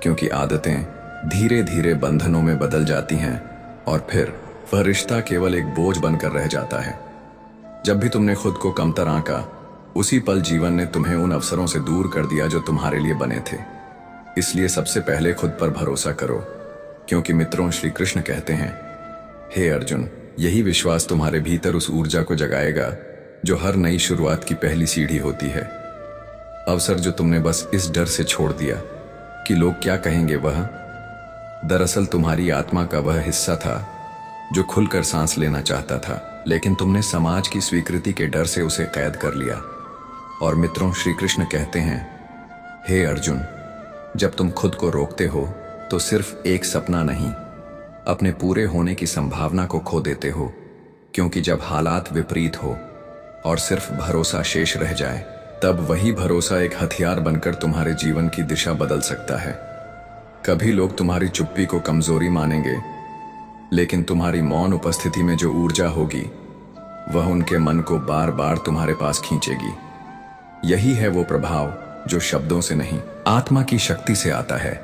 S1: क्योंकि आदतें धीरे धीरे बंधनों में बदल जाती हैं और फिर वह रिश्ता केवल एक बोझ बनकर रह जाता है। जब भी तुमने खुद को कमतर आंका, उसी पल जीवन ने तुम्हें उन अवसरों से दूर कर दिया जो तुम्हारे लिए बने थे। इसलिए सबसे पहले खुद पर भरोसा करो, क्योंकि मित्रों, श्री कृष्ण कहते हैं, हे अर्जुन, यही विश्वास तुम्हारे भीतर उस ऊर्जा को जगाएगा जो हर नई शुरुआत की पहली सीढ़ी होती है। अवसर जो तुमने बस इस डर से छोड़ दिया कि लोग क्या कहेंगे, वह दरअसल तुम्हारी आत्मा का वह हिस्सा था जो खुलकर सांस लेना चाहता था, लेकिन तुमने समाज की स्वीकृति के डर से उसे कैद कर लिया। और मित्रों, श्री कृष्ण कहते हैं, हे अर्जुन, जब तुम खुद को रोकते हो तो सिर्फ एक सपना नहीं, अपने पूरे होने की संभावना को खो देते हो। क्योंकि जब हालात विपरीत हो और सिर्फ भरोसा शेष रह जाए, तब वही भरोसा एक हथियार बनकर तुम्हारे जीवन की दिशा बदल सकता है। कभी लोग तुम्हारी चुप्पी को कमजोरी मानेंगे, लेकिन तुम्हारी मौन उपस्थिति में जो ऊर्जा होगी वह उनके मन को बार बार तुम्हारे पास खींचेगी। यही है वो प्रभाव जो शब्दों से नहीं, आत्मा की शक्ति से आता है।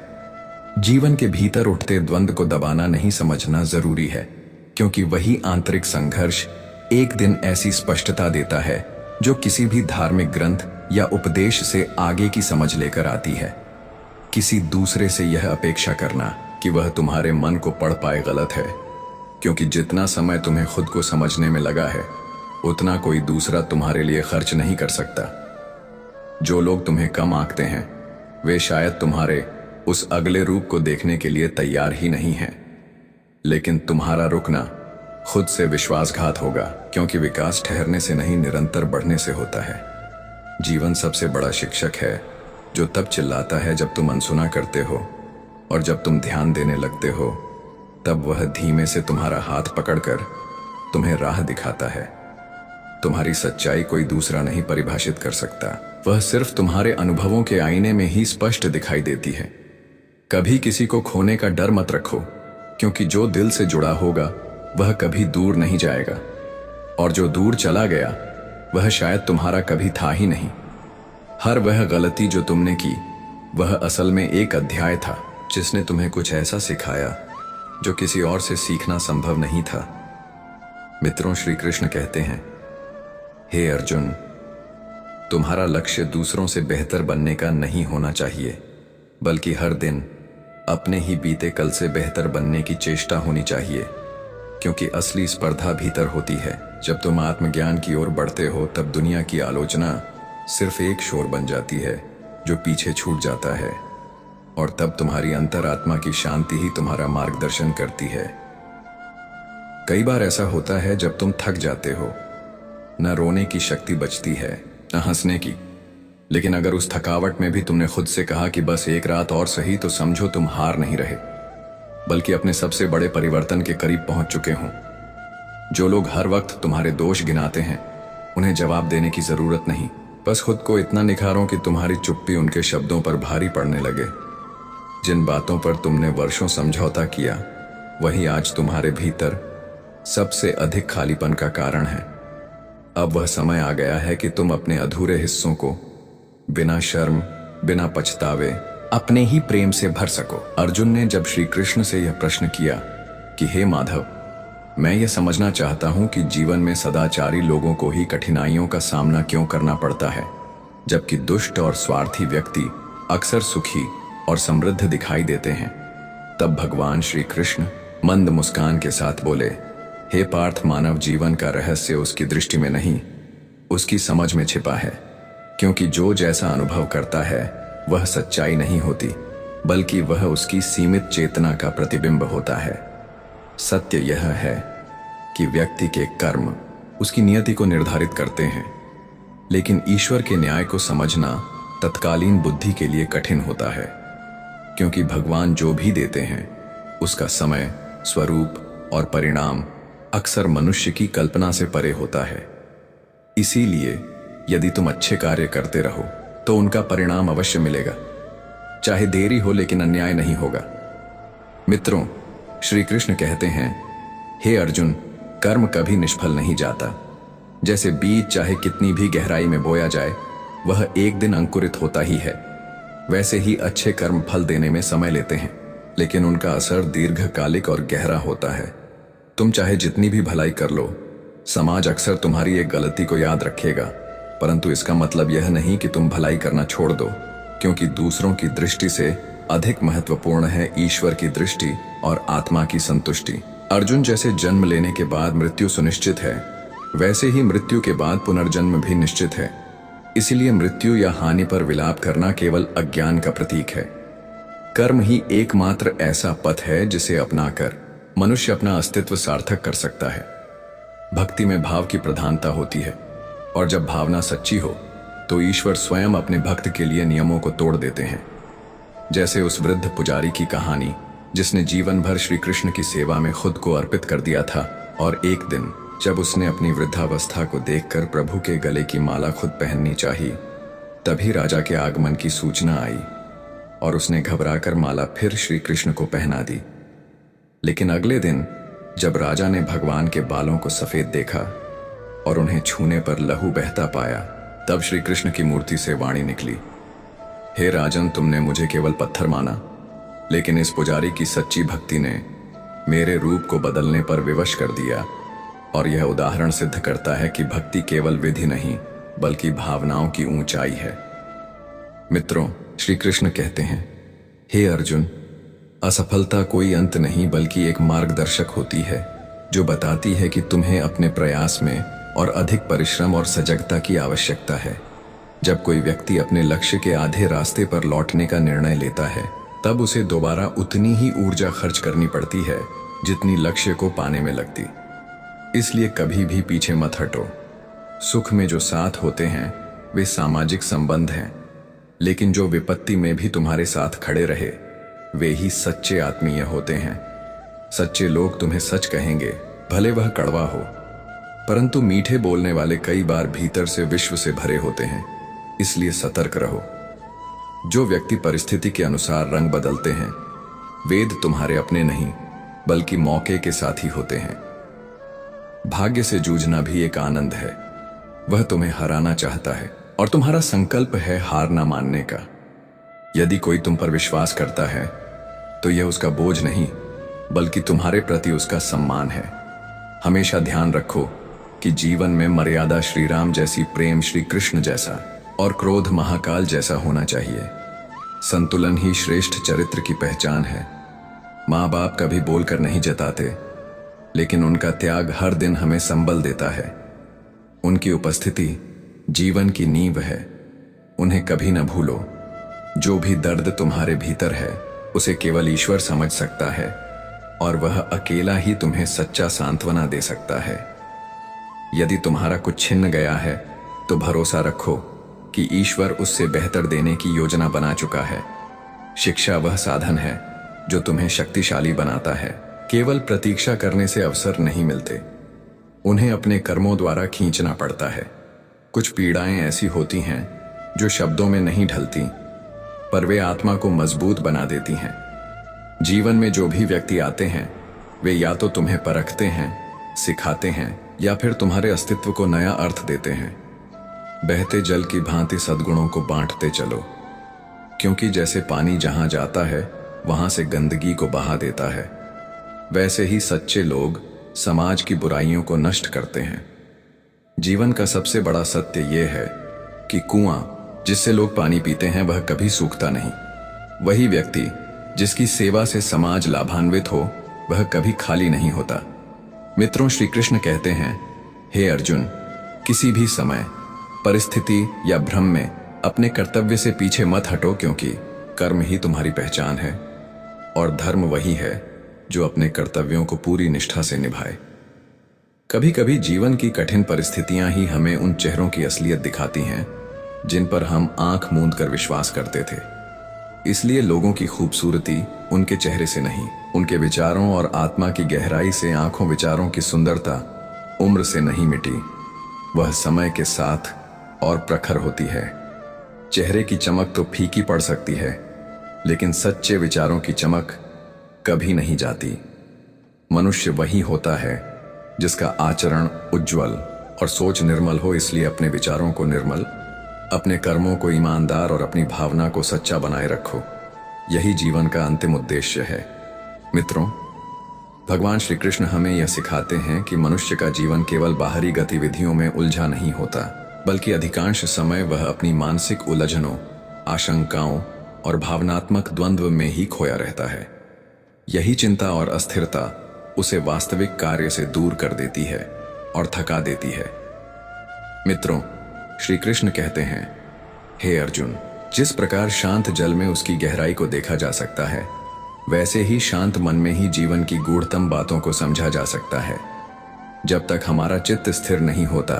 S1: जीवन के भीतर उठते द्वंद्व को दबाना नहीं समझना जरूरी है, क्योंकि वही आंतरिक संघर्ष एक दिन ऐसी स्पष्टता देता है जो किसी भी धार्मिक ग्रंथ या उपदेश से आगे की समझ लेकर आती है। किसी दूसरे से यह अपेक्षा करना कि वह तुम्हारे मन को पढ़ पाए गलत है, क्योंकि जितना समय तुम्हें खुद को समझने में लगा है उतना कोई दूसरा तुम्हारे लिए खर्च नहीं कर सकता। जो लोग तुम्हें कम आंकते हैं वे शायद तुम्हारे उस अगले रूप को देखने के लिए तैयार ही नहीं हैं। लेकिन तुम्हारा रुकना खुद से विश्वासघात होगा, क्योंकि विकास ठहरने से नहीं निरंतर बढ़ने से होता है। जीवन सबसे बड़ा शिक्षक है जो तब चिल्लाता है जब तुम अनसुना करते हो, और जब तुम ध्यान देने लगते हो तब वह धीमे से तुम्हारा हाथ पकड़कर तुम्हें राह दिखाता है। तुम्हारी सच्चाई कोई दूसरा नहीं परिभाषित कर सकता, वह सिर्फ तुम्हारे अनुभवों के आईने में ही स्पष्ट दिखाई देती है। कभी किसी को खोने का डर मत रखो, क्योंकि जो दिल से जुड़ा होगा वह कभी दूर नहीं जाएगा, और जो दूर चला गया वह शायद तुम्हारा कभी था ही नहीं। हर वह गलती जो तुमने की वह असल में एक अध्याय था जिसने तुम्हें कुछ ऐसा सिखाया जो किसी और से सीखना संभव नहीं था। मित्रों, श्री कृष्ण कहते हैं, हे अर्जुन, तुम्हारा लक्ष्य दूसरों से बेहतर बनने का नहीं होना चाहिए, बल्कि हर दिन अपने ही बीते कल से बेहतर बनने की चेष्टा होनी चाहिए। क्योंकि असली स्पर्धा भीतर होती है। जब तुम आत्मज्ञान की ओर बढ़ते हो तब दुनिया की आलोचना सिर्फ एक शोर बन जाती है जो पीछे छूट जाता है, और तब तुम्हारी अंतरात्मा की शांति ही तुम्हारा मार्गदर्शन करती है। कई बार ऐसा होता है जब तुम थक जाते हो, न रोने की शक्ति बचती है न हंसने की, लेकिन अगर उस थकावट में भी तुमने खुद से कहा कि बस एक रात और सही, तो समझो तुम हार नहीं रहे, बल्कि अपने सबसे बड़े परिवर्तन के करीब पहुंच चुके हो। जो लोग हर वक्त तुम्हारे दोष गिनाते हैं उन्हें जवाब देने की जरूरत नहीं, बस खुद को इतना निखारो कि तुम्हारी चुप्पी उनके शब्दों पर भारी पड़ने लगे। जिन बातों पर तुमने वर्षों समझौता किया वही आज तुम्हारे भीतर सबसे अधिक खालीपन का कारण है। अब वह समय आ गया है कि तुम अपने अधूरे हिस्सों को बिना शर्म, बिना पछतावे अपने ही प्रेम से भर सको। अर्जुन ने जब श्री कृष्ण से यह प्रश्न किया कि हे माधव, मैं यह समझना चाहता हूं कि जीवन में सदाचारी लोगों को ही कठिनाइयों का सामना क्यों करना पड़ता है, जबकि दुष्ट और स्वार्थी व्यक्ति अक्सर सुखी और समृद्ध दिखाई देते हैं, तब भगवान श्री कृष्ण मंद मुस्कान के साथ बोले, हे पार्थ, मानव जीवन का रहस्य उसकी दृष्टि में नहीं, उसकी समझ में छिपा है। क्योंकि जो जैसा अनुभव करता है वह सच्चाई नहीं होती, बल्कि वह उसकी सीमित चेतना का प्रतिबिंब होता है। सत्य यह है कि व्यक्ति के कर्म उसकी नियति को निर्धारित करते हैं, लेकिन ईश्वर के न्याय को समझना तत्कालीन बुद्धि के लिए कठिन होता है, क्योंकि भगवान जो भी देते हैं उसका समय, स्वरूप और परिणाम अक्सर मनुष्य की कल्पना से परे होता है। इसीलिए यदि तुम अच्छे कार्य करते रहो तो उनका परिणाम अवश्य मिलेगा, चाहे देरी हो, लेकिन अन्याय नहीं होगा। मित्रों, श्री कृष्ण कहते हैं, हे अर्जुन, कर्म कभी निष्फल नहीं जाता। जैसे बीज चाहे कितनी भी गहराई में बोया जाए वह एक दिन अंकुरित होता ही है, वैसे ही अच्छे कर्म फल देने में समय लेते हैं, लेकिन उनका असर दीर्घकालिक और गहरा होता है। तुम चाहे जितनी भी भलाई कर लो, समाज अक्सर तुम्हारी एक गलती को याद रखेगा, परंतु इसका मतलब यह नहीं कि तुम भलाई करना छोड़ दो, क्योंकि दूसरों की दृष्टि से अधिक महत्वपूर्ण है ईश्वर की दृष्टि और आत्मा की संतुष्टि। अर्जुन, जैसे जन्म लेने के बाद मृत्यु सुनिश्चित है, वैसे ही मृत्यु के बाद पुनर्जन्म भी निश्चित है। इसलिए मृत्यु या हानि पर विलाप करना केवल अज्ञान का प्रतीक है। कर्म ही एकमात्र ऐसा पथ है जिसे अपनाकर मनुष्य अपना अस्तित्व सार्थक कर सकता है। भक्ति में भाव की प्रधानता होती है, और जब भावना सच्ची हो तो ईश्वर स्वयं अपने भक्त के लिए नियमों को तोड़ देते हैं। जैसे उस वृद्ध पुजारी की कहानी जिसने जीवन भर श्री कृष्ण की सेवा में खुद को अर्पित कर दिया था, और एक दिन जब उसने अपनी वृद्धावस्था को देखकर प्रभु के गले की माला खुद पहननी चाही, तभी राजा के आगमन की सूचना आई और उसने घबराकर माला फिर श्री कृष्ण को पहना दी। लेकिन अगले दिन जब राजा ने भगवान के बालों को सफेद देखा और उन्हें छूने पर लहू बहता पाया, तब श्री कृष्ण की मूर्ति से वाणी निकली, हे राजन, तुमने मुझे केवल पत्थर माना, लेकिन इस पुजारी की सच्ची भक्ति ने मेरे रूप को बदलने पर विवश कर दिया। और यह उदाहरण सिद्ध करता है कि भक्ति केवल विधि नहीं बल्कि भावनाओं की ऊंचाई है। मित्रों, श्री कृष्ण कहते हैं, हे अर्जुन, असफलता कोई अंत नहीं बल्कि एक मार्गदर्शक होती है जो बताती है कि तुम्हें अपने प्रयास में और अधिक परिश्रम और सजगता की आवश्यकता है। जब कोई व्यक्ति अपने लक्ष्य के आधे रास्ते पर लौटने का निर्णय लेता है, तब उसे दोबारा उतनी ही ऊर्जा खर्च करनी पड़ती है जितनी लक्ष्य को पाने में लगती। इसलिए कभी भी पीछे मत हटो। सुख में जो साथ होते हैं वे सामाजिक संबंध हैं, लेकिन जो विपत्ति में भी तुम्हारे साथ खड़े रहे वे ही सच्चे आत्मीय होते हैं। सच्चे लोग तुम्हें सच कहेंगे, भले वह कड़वा हो, परंतु मीठे बोलने वाले कई बार भीतर से विश्व से भरे होते हैं। इसलिए सतर्क रहो। जो व्यक्ति परिस्थिति के अनुसार रंग बदलते हैं, वेद तुम्हारे अपने नहीं बल्कि मौके के साथी होते हैं। भाग्य से जूझना भी एक आनंद है। वह तुम्हें हराना चाहता है और तुम्हारा संकल्प है हार ना मानने का। यदि कोई तुम पर विश्वास करता है तो यह उसका बोझ नहीं बल्कि तुम्हारे प्रति उसका सम्मान है। हमेशा ध्यान रखो कि जीवन में मर्यादा श्री राम जैसी, प्रेम श्री कृष्ण जैसा और क्रोध महाकाल जैसा होना चाहिए। संतुलन ही श्रेष्ठ चरित्र की पहचान है। माँ बाप कभी बोलकर नहीं जताते, लेकिन उनका त्याग हर दिन हमें संबल देता है। उनकी उपस्थिति जीवन की नींव है। उन्हें कभी न भूलो। जो भी दर्द तुम्हारे भीतर है उसे केवल ईश्वर समझ सकता है, और वह अकेला ही तुम्हें सच्चा सांत्वना दे सकता है। यदि तुम्हारा कुछ छिन्न गया है तो भरोसा रखो कि ईश्वर उससे बेहतर देने की योजना बना चुका है। शिक्षा वह साधन है जो तुम्हें शक्तिशाली बनाता है। केवल प्रतीक्षा करने से अवसर नहीं मिलते, उन्हें अपने कर्मों द्वारा खींचना पड़ता है। कुछ पीड़ाएं ऐसी होती हैं जो शब्दों में नहीं ढलती, पर वे आत्मा को मजबूत बना देती हैं। जीवन में जो भी व्यक्ति आते हैं वे या तो तुम्हें परखते हैं, सिखाते हैं, या फिर तुम्हारे अस्तित्व को नया अर्थ देते हैं। बहते जल की भांति सद्गुणों को बांटते चलो, क्योंकि जैसे पानी जहां जाता है वहां से गंदगी को बहा देता है, वैसे ही सच्चे लोग समाज की बुराइयों को नष्ट करते हैं। जीवन का सबसे बड़ा सत्य यह है कि कुआं जिससे लोग पानी पीते हैं वह कभी सूखता नहीं। वही व्यक्ति जिसकी सेवा से समाज लाभान्वित हो वह कभी खाली नहीं होता। मित्रों, श्री कृष्ण कहते हैं, हे अर्जुन, किसी भी समय, परिस्थिति या भ्रम में अपने कर्तव्य से पीछे मत हटो, क्योंकि कर्म ही तुम्हारी पहचान है और धर्म वही है जो अपने कर्तव्यों को पूरी निष्ठा से निभाए। कभी कभी जीवन की कठिन परिस्थितियां ही हमें उन चेहरों की असलियत दिखाती हैं जिन पर हम आंख मूंद कर विश्वास करते थे। इसलिए लोगों की खूबसूरती उनके चेहरे से नहीं, उनके विचारों और आत्मा की गहराई से। आंखों विचारों की सुंदरता उम्र से नहीं मिटी, वह समय के साथ और प्रखर होती है। चेहरे की चमक तो फीकी पड़ सकती है, लेकिन सच्चे विचारों की चमक कभी नहीं जाती। मनुष्य वही होता है जिसका आचरण उज्जवल और सोच निर्मल हो। इसलिए अपने विचारों को निर्मल, अपने कर्मों को ईमानदार और अपनी भावना को सच्चा बनाए रखो। यही जीवन का अंतिम उद्देश्य है। मित्रों, भगवान श्री कृष्ण हमें यह सिखाते हैं कि मनुष्य का जीवन केवल बाहरी गतिविधियों में उलझा नहीं होता, बल्कि अधिकांश समय वह अपनी मानसिक उलझनों, आशंकाओं और भावनात्मक द्वंद्व में ही खोया रहता है। यही चिंता और अस्थिरता उसे वास्तविक कार्य से दूर कर देती है और थका देती है। मित्रों, श्री कृष्ण कहते हैं, हे अर्जुन, जिस प्रकार शांत जल में उसकी गहराई को देखा जा सकता है, वैसे ही शांत मन में ही जीवन की गूढ़तम बातों को समझा जा सकता है। जब तक हमारा चित्त स्थिर नहीं होता,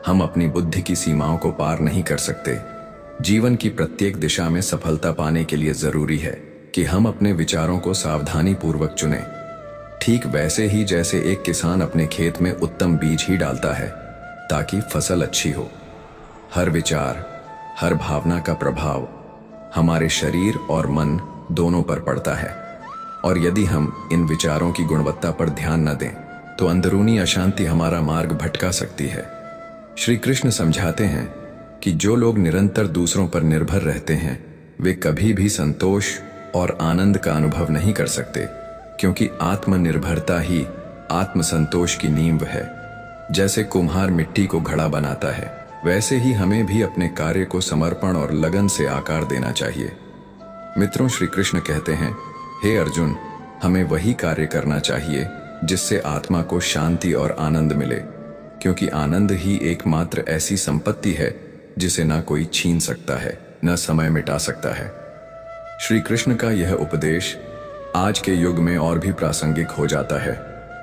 S1: हम अपनी बुद्धि की सीमाओं को पार नहीं कर सकते। जीवन की प्रत्येक दिशा में सफलता पाने के लिए जरूरी है कि हम अपने विचारों को सावधानी पूर्वक चुनें। ठीक वैसे ही जैसे एक किसान अपने खेत में उत्तम बीज ही डालता है ताकि फसल अच्छी हो। हर विचार, हर भावना का प्रभाव हमारे शरीर और मन दोनों पर पड़ता है, और यदि हम इन विचारों की गुणवत्ता पर ध्यान न दें तो अंदरूनी अशांति हमारा मार्ग भटका सकती है। श्री कृष्ण समझाते हैं कि जो लोग निरंतर दूसरों पर निर्भर रहते हैं वे कभी भी संतोष और आनंद का अनुभव नहीं कर सकते, क्योंकि आत्मनिर्भरता ही आत्मसंतोष की नींव है। जैसे कुम्हार मिट्टी को घड़ा बनाता है, वैसे ही हमें भी अपने कार्य को समर्पण और लगन से आकार देना चाहिए। मित्रों, श्री कृष्ण कहते हैं, हे अर्जुन, हमें वही कार्य करना चाहिए जिससे आत्मा को शांति और आनंद मिले, क्योंकि आनंद ही एकमात्र ऐसी संपत्ति है जिसे ना कोई छीन सकता है, न समय मिटा सकता है। श्री कृष्ण का यह उपदेश आज के युग में और भी प्रासंगिक हो जाता है,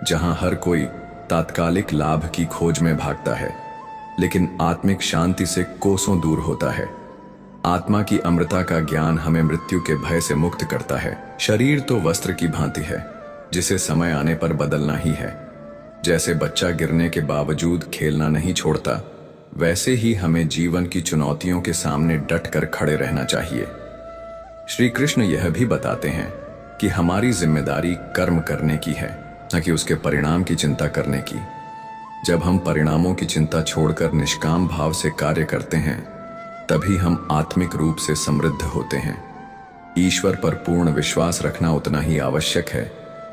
S1: जहां हर कोई तात्कालिक लाभ की खोज में भागता है, लेकिन आत्मिक शांति से कोसों दूर होता है। आत्मा की अमृता का ज्ञान हमें मृत्यु के भय से मुक्त करता है। शरीर तो वस्त्र की भांति है जिसे समय आने पर बदलना ही है। जैसे बच्चा गिरने के बावजूद खेलना नहीं छोड़ता, वैसे ही हमें जीवन की चुनौतियों के सामने डट कर खड़े रहना चाहिए। श्री कृष्ण यह भी बताते हैं कि हमारी जिम्मेदारी कर्म करने की है, न कि उसके परिणाम की चिंता करने की। जब हम परिणामों की चिंता छोड़कर निष्काम भाव से कार्य करते हैं, तभी हम आत्मिक रूप से समृद्ध होते हैं। ईश्वर पर पूर्ण विश्वास रखना उतना ही आवश्यक है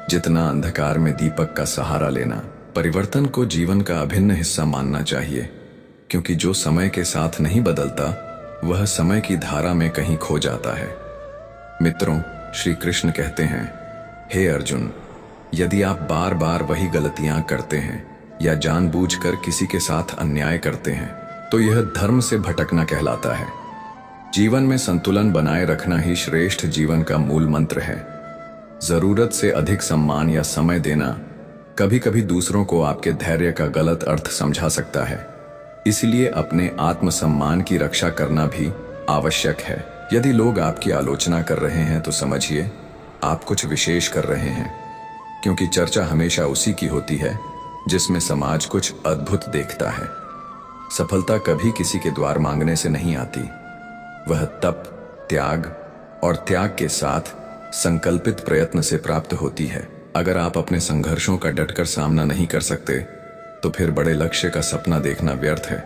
S1: जितना अंधकार में दीपक का सहारा लेना। परिवर्तन को जीवन का अभिन्न हिस्सा मानना चाहिए, क्योंकि जो समय के साथ नहीं बदलता वह समय की धारा में कहीं खो जाता है। मित्रों, श्री कृष्ण कहते हैं, हे अर्जुन, यदि आप बार बार वही गलतियां करते हैं या जानबूझकर किसी के साथ अन्याय करते हैं तो यह धर्म से भटकना कहलाता है। जीवन में संतुलन बनाए रखना ही श्रेष्ठ जीवन का मूल मंत्र है। जरूरत से अधिक सम्मान या समय देना कभी कभी दूसरों को आपके धैर्य का गलत अर्थ समझा सकता है। इसलिए अपने आत्मसम्मान की रक्षा करना भी आवश्यक है। यदि लोग आपकी आलोचना कर रहे हैं तो समझिए आप कुछ विशेष कर रहे हैं, क्योंकि चर्चा हमेशा उसी की होती है जिसमें समाज कुछ अद्भुत देखता है। सफलता कभी किसी के द्वार मांगने से नहीं आती, वह तप, त्याग और त्याग के साथ संकल्पित प्रयत्न से प्राप्त होती है। अगर आप अपने संघर्षों का डटकर सामना नहीं कर सकते तो फिर बड़े लक्ष्य का सपना देखना व्यर्थ है।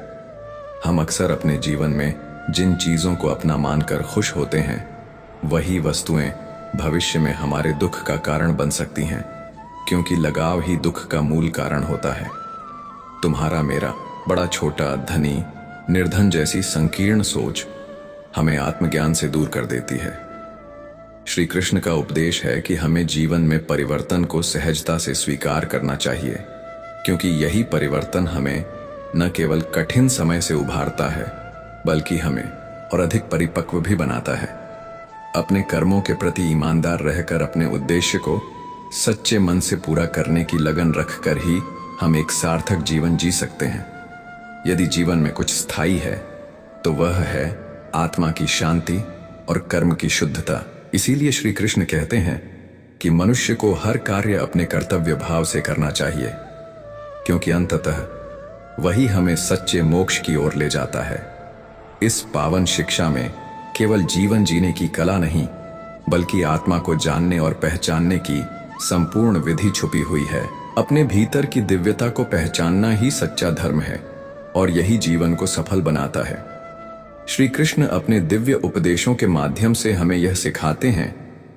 S1: हम अक्सर अपने जीवन में जिन चीजों को अपना मानकर खुश होते हैं, वही वस्तुएं भविष्य में हमारे दुख का कारण बन सकती हैं, क्योंकि लगाव ही दुख का मूल कारण होता है। तुम्हारा मेरा, बड़ा छोटा, धनी, निर्धन जैसी संकीर्ण सोच हमें आत्मज्ञान से दूर कर देती है। श्री कृष्ण का उपदेश है कि हमें जीवन में परिवर्तन को सहजता से स्वीकार करना चाहिए, क्योंकि यही परिवर्तन हमें न केवल कठिन समय से उभारता है, बल्कि हमें और अधिक परिपक्व भी बनाता है। अपने कर्मों के प्रति ईमानदार रहकर अपने उद्देश्य को सच्चे मन से पूरा करने की लगन रखकर ही हम एक सार्थक जीवन जी सकते हैं। यदि जीवन में कुछ स्थायी है तो वह है आत्मा की शांति और कर्म की शुद्धता। इसीलिए श्री कृष्ण कहते हैं कि मनुष्य को हर कार्य अपने कर्तव्य भाव से करना चाहिए, क्योंकि अंततः वही हमें सच्चे मोक्ष की ओर ले जाता है। इस पावन शिक्षा में केवल जीवन जीने की कला नहीं, बल्कि आत्मा को जानने और पहचानने की संपूर्ण विधि छुपी हुई है। अपने भीतर की दिव्यता को पहचानना ही सच्चा धर्म है और यही जीवन को सफल बनाता है। श्री कृष्ण अपने दिव्य उपदेशों के माध्यम से हमें यह सिखाते हैं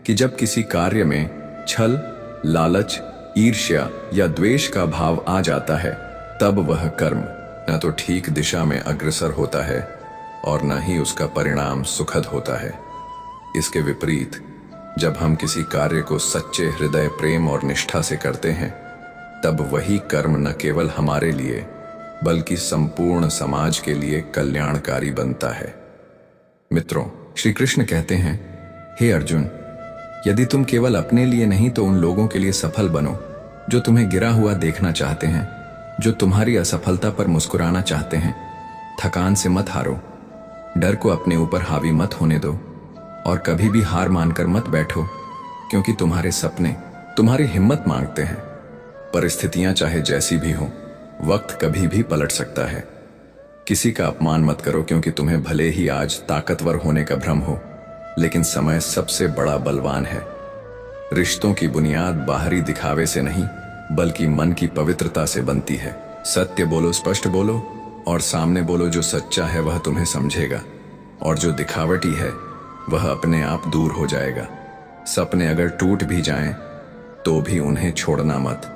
S1: कि जब किसी कार्य में छल, लालच, ईर्ष्या या द्वेष का भाव आ जाता है, तब वह कर्म न तो ठीक दिशा में अग्रसर होता है और न ही उसका परिणाम सुखद होता है। इसके विपरीत जब हम किसी कार्य को सच्चे हृदय, प्रेम और निष्ठा से करते हैं, तब वही कर्म न केवल हमारे लिए बल्कि संपूर्ण समाज के लिए कल्याणकारी बनता है। मित्रों, श्री कृष्ण कहते हैं, हे अर्जुन, यदि तुम केवल अपने लिए नहीं तो उन लोगों के लिए सफल बनो जो तुम्हें गिरा हुआ देखना चाहते हैं। जो तुम्हारी असफलता पर मुस्कुराना चाहते हैं। थकान से मत हारो, डर को अपने ऊपर हावी मत होने दो और कभी भी हार मानकर मत बैठो, क्योंकि तुम्हारे सपने तुम्हारी हिम्मत मांगते हैं। परिस्थितियां चाहे जैसी भी हो, वक्त कभी भी पलट सकता है। किसी का अपमान मत करो, क्योंकि तुम्हें भले ही आज ताकतवर होने का भ्रम हो, लेकिन समय सबसे बड़ा बलवान है। रिश्तों की बुनियाद बाहरी दिखावे से नहीं, बल्कि मन की पवित्रता से बनती है। सत्य बोलो, स्पष्ट बोलो और सामने बोलो। जो सच्चा है वह तुम्हें समझेगा और जो दिखावटी है वह अपने आप दूर हो जाएगा। सपने अगर टूट भी जाएं तो भी उन्हें छोड़ना मत।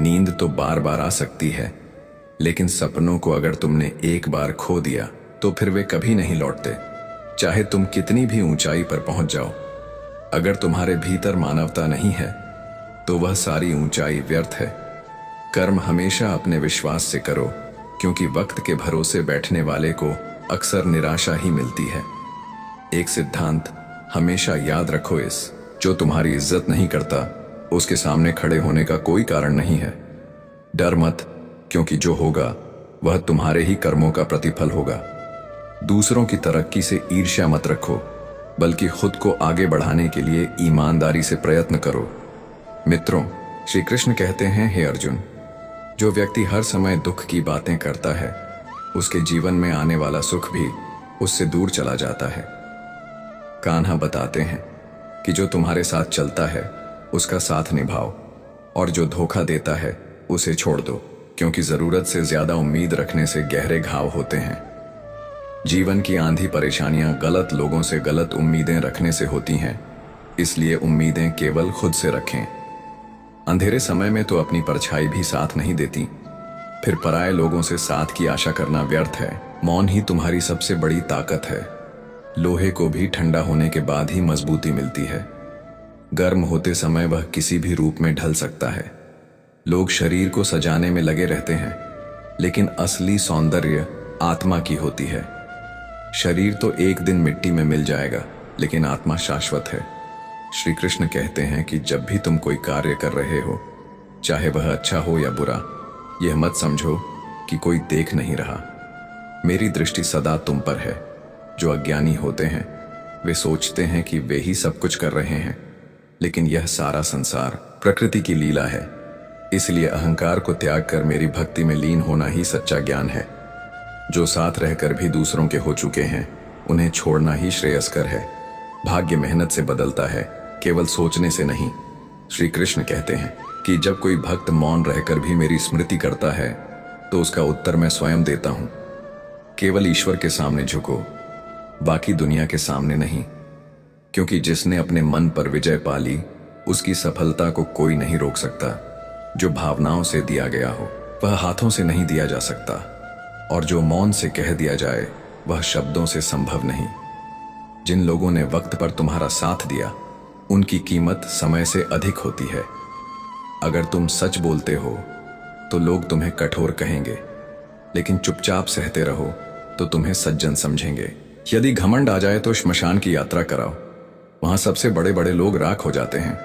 S1: नींद तो बार बार आ सकती है, लेकिन सपनों को अगर तुमने एक बार खो दिया तो फिर वे कभी नहीं लौटते। चाहे तुम कितनी भी ऊंचाई पर पहुंच जाओ, अगर तुम्हारे भीतर मानवता नहीं है तो वह सारी ऊंचाई व्यर्थ है। कर्म हमेशा अपने विश्वास से करो, क्योंकि वक्त के भरोसे बैठने वाले को अक्सर निराशा ही मिलती है। एक सिद्धांत हमेशा याद रखो, जो तुम्हारी इज्जत नहीं करता उसके सामने खड़े होने का कोई कारण नहीं है। डर मत, क्योंकि जो होगा वह तुम्हारे ही कर्मों का प्रतिफल होगा। दूसरों की तरक्की से ईर्ष्या मत रखो, बल्कि खुद को आगे बढ़ाने के लिए ईमानदारी से प्रयत्न करो। मित्रों, श्री कृष्ण कहते हैं, हे अर्जुन, जो व्यक्ति हर समय दुख की बातें करता है, उसके जीवन में आने वाला सुख भी उससे दूर चला जाता है। कान्हा बताते हैं कि जो तुम्हारे साथ चलता है उसका साथ निभाओ, और जो धोखा देता है उसे छोड़ दो, क्योंकि जरूरत से ज्यादा उम्मीद रखने से गहरे घाव होते हैं। जीवन की आंधी परेशानियां गलत लोगों से गलत उम्मीदें रखने से होती हैं, इसलिए उम्मीदें केवल खुद से रखें। अंधेरे समय में तो अपनी परछाई भी साथ नहीं देती, फिर पराये लोगों से साथ की आशा करना व्यर्थ है। मौन ही तुम्हारी सबसे बड़ी ताकत है। लोहे को भी ठंडा होने के बाद ही मजबूती मिलती है। गर्म होते समय वह किसी भी रूप में ढल सकता है। लोग शरीर को सजाने में लगे रहते हैं, लेकिन असली सौंदर्य आत्मा की होती है। शरीर तो एक दिन मिट्टी में मिल जाएगा, लेकिन आत्मा शाश्वत है। श्री कृष्ण कहते हैं कि जब भी तुम कोई कार्य कर रहे हो, चाहे वह अच्छा हो या बुरा, यह मत समझो कि कोई देख नहीं रहा। मेरी दृष्टि सदा तुम पर है। जो अज्ञानी होते हैं वे सोचते हैं कि वे ही सब कुछ कर रहे हैं, लेकिन यह सारा संसार प्रकृति की लीला है। इसलिए अहंकार को त्याग कर मेरी भक्ति में लीन होना ही सच्चा ज्ञान है। जो साथ रहकर भी दूसरों के हो चुके हैं, उन्हें छोड़ना ही श्रेयस्कर है। भाग्य मेहनत से बदलता है, केवल सोचने से नहीं। श्री कृष्ण कहते हैं कि जब कोई भक्त मौन रहकर भी मेरी स्मृति करता है तो उसका उत्तर मैं स्वयं देता हूं। केवल ईश्वर के सामने झुको, बाकी दुनिया के सामने नहीं, क्योंकि जिसने अपने मन पर विजय पा ली उसकी सफलता को कोई नहीं रोक सकता। जो भावनाओं से दिया गया हो वह हाथों से नहीं दिया जा सकता, और जो मौन से कह दिया जाए वह शब्दों से संभव नहीं। जिन लोगों ने वक्त पर तुम्हारा साथ दिया, उनकी कीमत समय से अधिक होती है। अगर तुम सच बोलते हो तो लोग तुम्हें कठोर कहेंगे, लेकिन चुपचाप सहते रहो तो तुम्हें सज्जन समझेंगे। यदि घमंड आ जाए तो श्मशान की यात्रा कराओ, वहां सबसे बड़े बड़े लोग राख हो जाते हैं।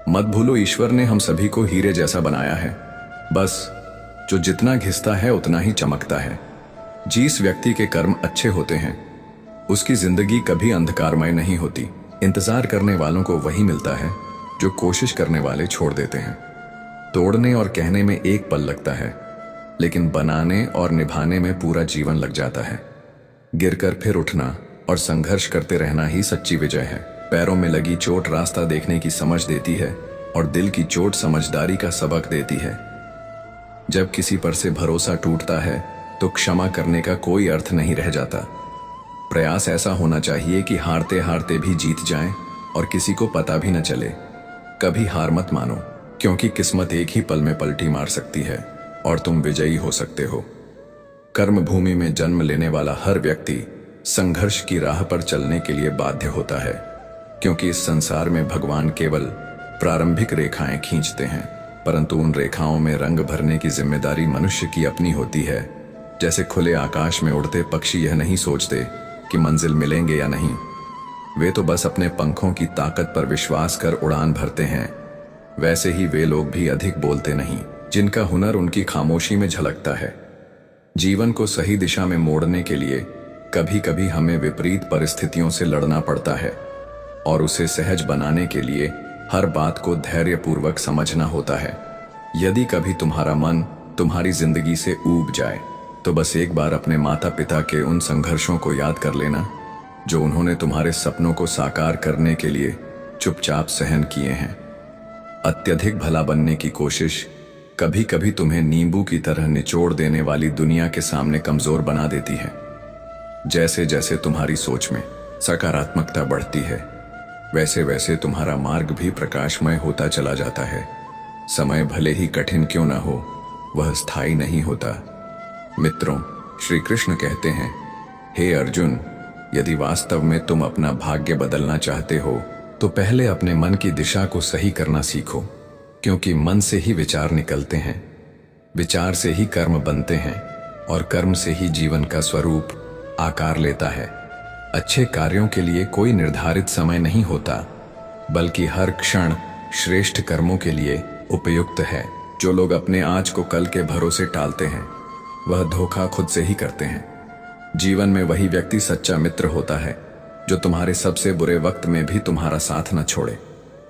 S1: मत भूलो, ईश्वर ने हम सभी को हीरे जैसा बनाया है। बस जो जितना घिसता है उतना ही चमकता है। जिस व्यक्ति के कर्म अच्छे होते हैं उसकी जिंदगी कभी अंधकारमय नहीं होती। इंतजार करने वालों को वही मिलता है जो कोशिश करने वाले छोड़ देते हैं। तोड़ने और कहने में एक पल लगता है, लेकिन बनाने और निभाने में पूरा जीवन लग जाता है। गिरकर फिर उठना और संघर्ष करते रहना ही सच्ची विजय है। पैरों में लगी चोट रास्ता देखने की समझ देती है, और दिल की चोट समझदारी का सबक देती है। जब किसी पर से भरोसा टूटता है तो क्षमा करने का कोई अर्थ नहीं रह जाता। प्रयास ऐसा होना चाहिए कि हारते हारते भी जीत जाएं और किसी को पता भी न चले। कभी हार मत मानो, क्योंकि किस्मत एक ही पल में पलटी मार सकती है और तुम विजयी हो सकते हो। कर्म भूमि में जन्म लेने वाला हर व्यक्ति संघर्ष की राह पर चलने के लिए बाध्य होता है, क्योंकि इस संसार में भगवान केवल प्रारंभिक रेखाएं खींचते हैं, परंतु उन रेखाओं में रंग भरने की जिम्मेदारी मनुष्य की अपनी होती है। जैसे खुले आकाश में उड़ते पक्षी यह नहीं सोचते कि मंजिल मिलेंगे या नहीं, वे तो बस अपने पंखों की ताकत पर विश्वास कर उड़ान भरते हैं, वैसे ही वे लोग भी अधिक बोलते नहीं, जिनका हुनर उनकी खामोशी में झलकता है। जीवन को सही दिशा में मोड़ने के लिए कभी कभी हमें विपरीत परिस्थितियों से लड़ना पड़ता है और उसे सहज बनाने के लिए हर बात को धैर्यपूर्वक समझना होता है। यदि कभी तुम्हारा मन तुम्हारी जिंदगी से ऊब जाए तो बस एक बार अपने माता पिता के उन संघर्षों को याद कर लेना जो उन्होंने तुम्हारे सपनों को साकार करने के लिए चुपचाप सहन किए हैं। अत्यधिक भला बनने की कोशिश कभी कभी तुम्हें नींबू की तरह निचोड़ देने वाली दुनिया के सामने कमजोर बना देती है। जैसे जैसे तुम्हारी सोच में सकारात्मकता बढ़ती है वैसे वैसे तुम्हारा मार्ग भी प्रकाशमय होता चला जाता है। समय भले ही कठिन क्यों ना हो, वह स्थायी नहीं होता। मित्रों, श्री कृष्ण कहते हैं, हे अर्जुन, यदि वास्तव में तुम अपना भाग्य बदलना चाहते हो तो पहले अपने मन की दिशा को सही करना सीखो, क्योंकि मन से ही विचार निकलते हैं, विचार से ही कर्म बनते हैं और कर्म से ही जीवन का स्वरूप आकार लेता है। अच्छे कार्यों के लिए कोई निर्धारित समय नहीं होता, बल्कि हर क्षण श्रेष्ठ कर्मों के लिए उपयुक्त है। जो लोग अपने आज को कल के भरोसे टालते हैं वह धोखा खुद से ही करते हैं। जीवन में वही व्यक्ति सच्चा मित्र होता है जो तुम्हारे सबसे बुरे वक्त में भी तुम्हारा साथ न छोड़े।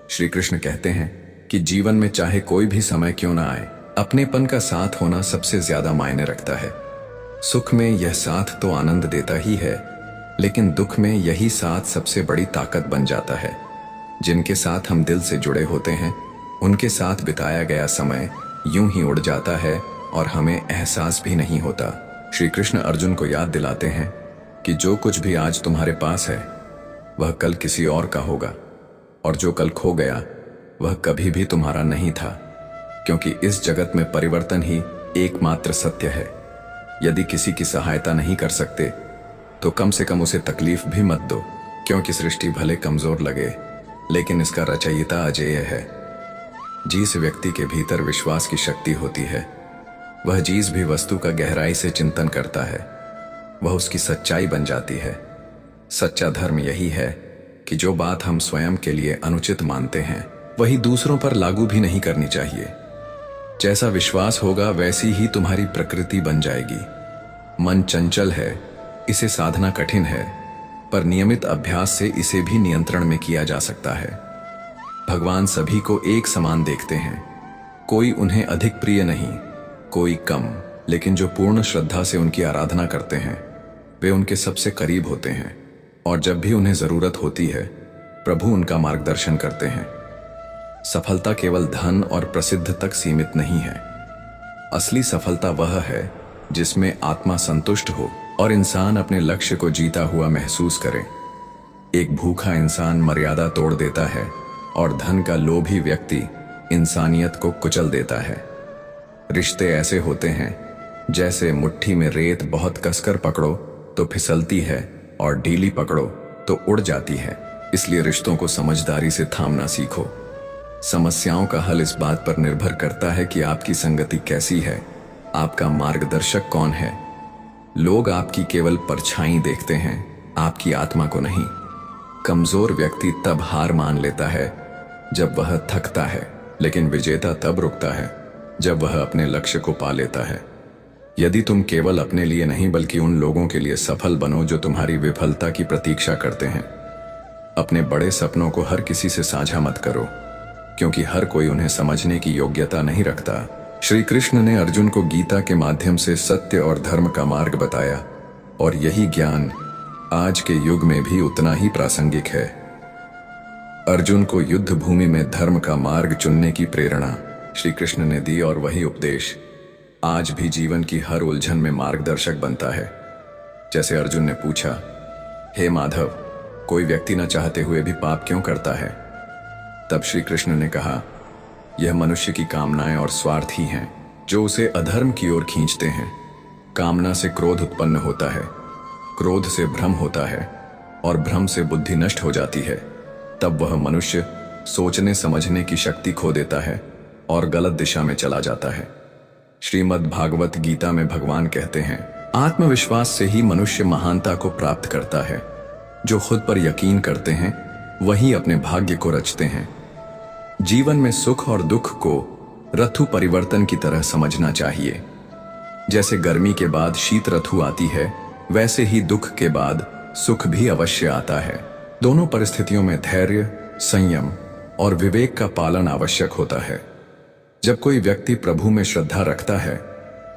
S1: श्री कृष्ण कहते हैं कि जीवन में चाहे कोई भी समय क्यों ना आए, अपनेपन का साथ होना सबसे ज्यादा मायने रखता है। सुख में यह साथ तो आनंद देता ही है, लेकिन दुख में यही साथ सबसे बड़ी ताकत बन जाता है। जिनके साथ हम दिल से जुड़े होते हैं उनके साथ बिताया गया समय यूं ही उड़ जाता है और हमें एहसास भी नहीं होता। श्री कृष्ण अर्जुन को याद दिलाते हैं कि जो कुछ भी आज तुम्हारे पास है वह कल किसी और का होगा, और जो कल खो गया वह कभी भी तुम्हारा नहीं था, क्योंकि इस जगत में परिवर्तन ही एकमात्र सत्य है। यदि किसी की सहायता नहीं कर सकते तो कम से कम उसे तकलीफ भी मत दो, क्योंकि सृष्टि भले कमजोर लगे लेकिन इसका रचयिता अजेय है। जिस व्यक्ति के भीतर विश्वास की शक्ति होती है वह जिस भी वस्तु का गहराई से चिंतन करता है वह उसकी सच्चाई बन जाती है। सच्चा धर्म यही है कि जो बात हम स्वयं के लिए अनुचित मानते हैं वही दूसरों पर लागू भी नहीं करनी चाहिए। जैसा विश्वास होगा वैसी ही तुम्हारी प्रकृति बन जाएगी। मन चंचल है, इसे साधना कठिन है, पर नियमित अभ्यास से इसे भी नियंत्रण में किया जा सकता है। भगवान सभी को एक समान देखते हैं, कोई उन्हें अधिक प्रिय नहीं, कोई कम, लेकिन जो पूर्ण श्रद्धा से उनकी आराधना करते हैं वे उनके सबसे करीब होते हैं, और जब भी उन्हें जरूरत होती है प्रभु उनका मार्गदर्शन करते हैं। सफलता केवल धन और प्रसिद्ध तक सीमित नहीं है। असली सफलता वह है जिसमें आत्मा संतुष्ट हो और इंसान अपने लक्ष्य को जीता हुआ महसूस करे। एक भूखा इंसान मर्यादा तोड़ देता है और धन का लोभी व्यक्ति इंसानियत को कुचल देता है। रिश्ते ऐसे होते हैं जैसे मुट्ठी में रेत बहुत कसकर पकड़ो तो फिसलती है और ढीली पकड़ो तो उड़ जाती है। इसलिए रिश्तों को समझदारी से थामना सीखो। समस्याओं का हल इस बात पर निर्भर करता है कि आपकी संगति कैसी है, आपका मार्गदर्शक कौन है। लोग आपकी केवल परछाई देखते हैं, आपकी आत्मा को नहीं। कमजोर व्यक्ति तब हार मान लेता है जब वह थकता है, लेकिन विजेता तब रुकता है जब वह अपने लक्ष्य को पा लेता है। यदि तुम केवल अपने लिए नहीं बल्कि उन लोगों के लिए सफल बनो जो तुम्हारी विफलता की प्रतीक्षा करते हैं। अपने बड़े सपनों को हर किसी से साझा मत करो, क्योंकि हर कोई उन्हें समझने की योग्यता नहीं रखता। श्री कृष्ण ने अर्जुन को गीता के माध्यम से सत्य और धर्म का मार्ग बताया, और यही ज्ञान आज के युग में भी उतना ही प्रासंगिक है। अर्जुन को युद्ध भूमि में धर्म का मार्ग चुनने की प्रेरणा श्री कृष्ण ने दी, और वही उपदेश आज भी जीवन की हर उलझन में मार्गदर्शक बनता है। जैसे अर्जुन ने पूछा, हे माधव, कोई व्यक्ति न चाहते हुए भी पाप क्यों करता है? तब श्री कृष्ण ने कहा, यह मनुष्य की कामनाएं और स्वार्थ ही हैं जो उसे अधर्म की ओर खींचते हैं। कामना से क्रोध उत्पन्न होता है, क्रोध से भ्रम होता है, और भ्रम से बुद्धि नष्ट हो जाती है। तब वह मनुष्य सोचने समझने की शक्ति खो देता है और गलत दिशा में चला जाता है। श्रीमद् भागवत गीता में भगवान कहते हैं, आत्मविश्वास से ही मनुष्य महानता को प्राप्त करता है। जो खुद पर यकीन करते हैं वही अपने भाग्य को रचते हैं। जीवन में सुख और दुख को ऋतु परिवर्तन की तरह समझना चाहिए। जैसे गर्मी के बाद शीत ऋतु आती है, वैसे ही दुख के बाद सुख भी अवश्य आता है। दोनों परिस्थितियों में धैर्य, संयम और विवेक का पालन आवश्यक होता है। जब कोई व्यक्ति प्रभु में श्रद्धा रखता है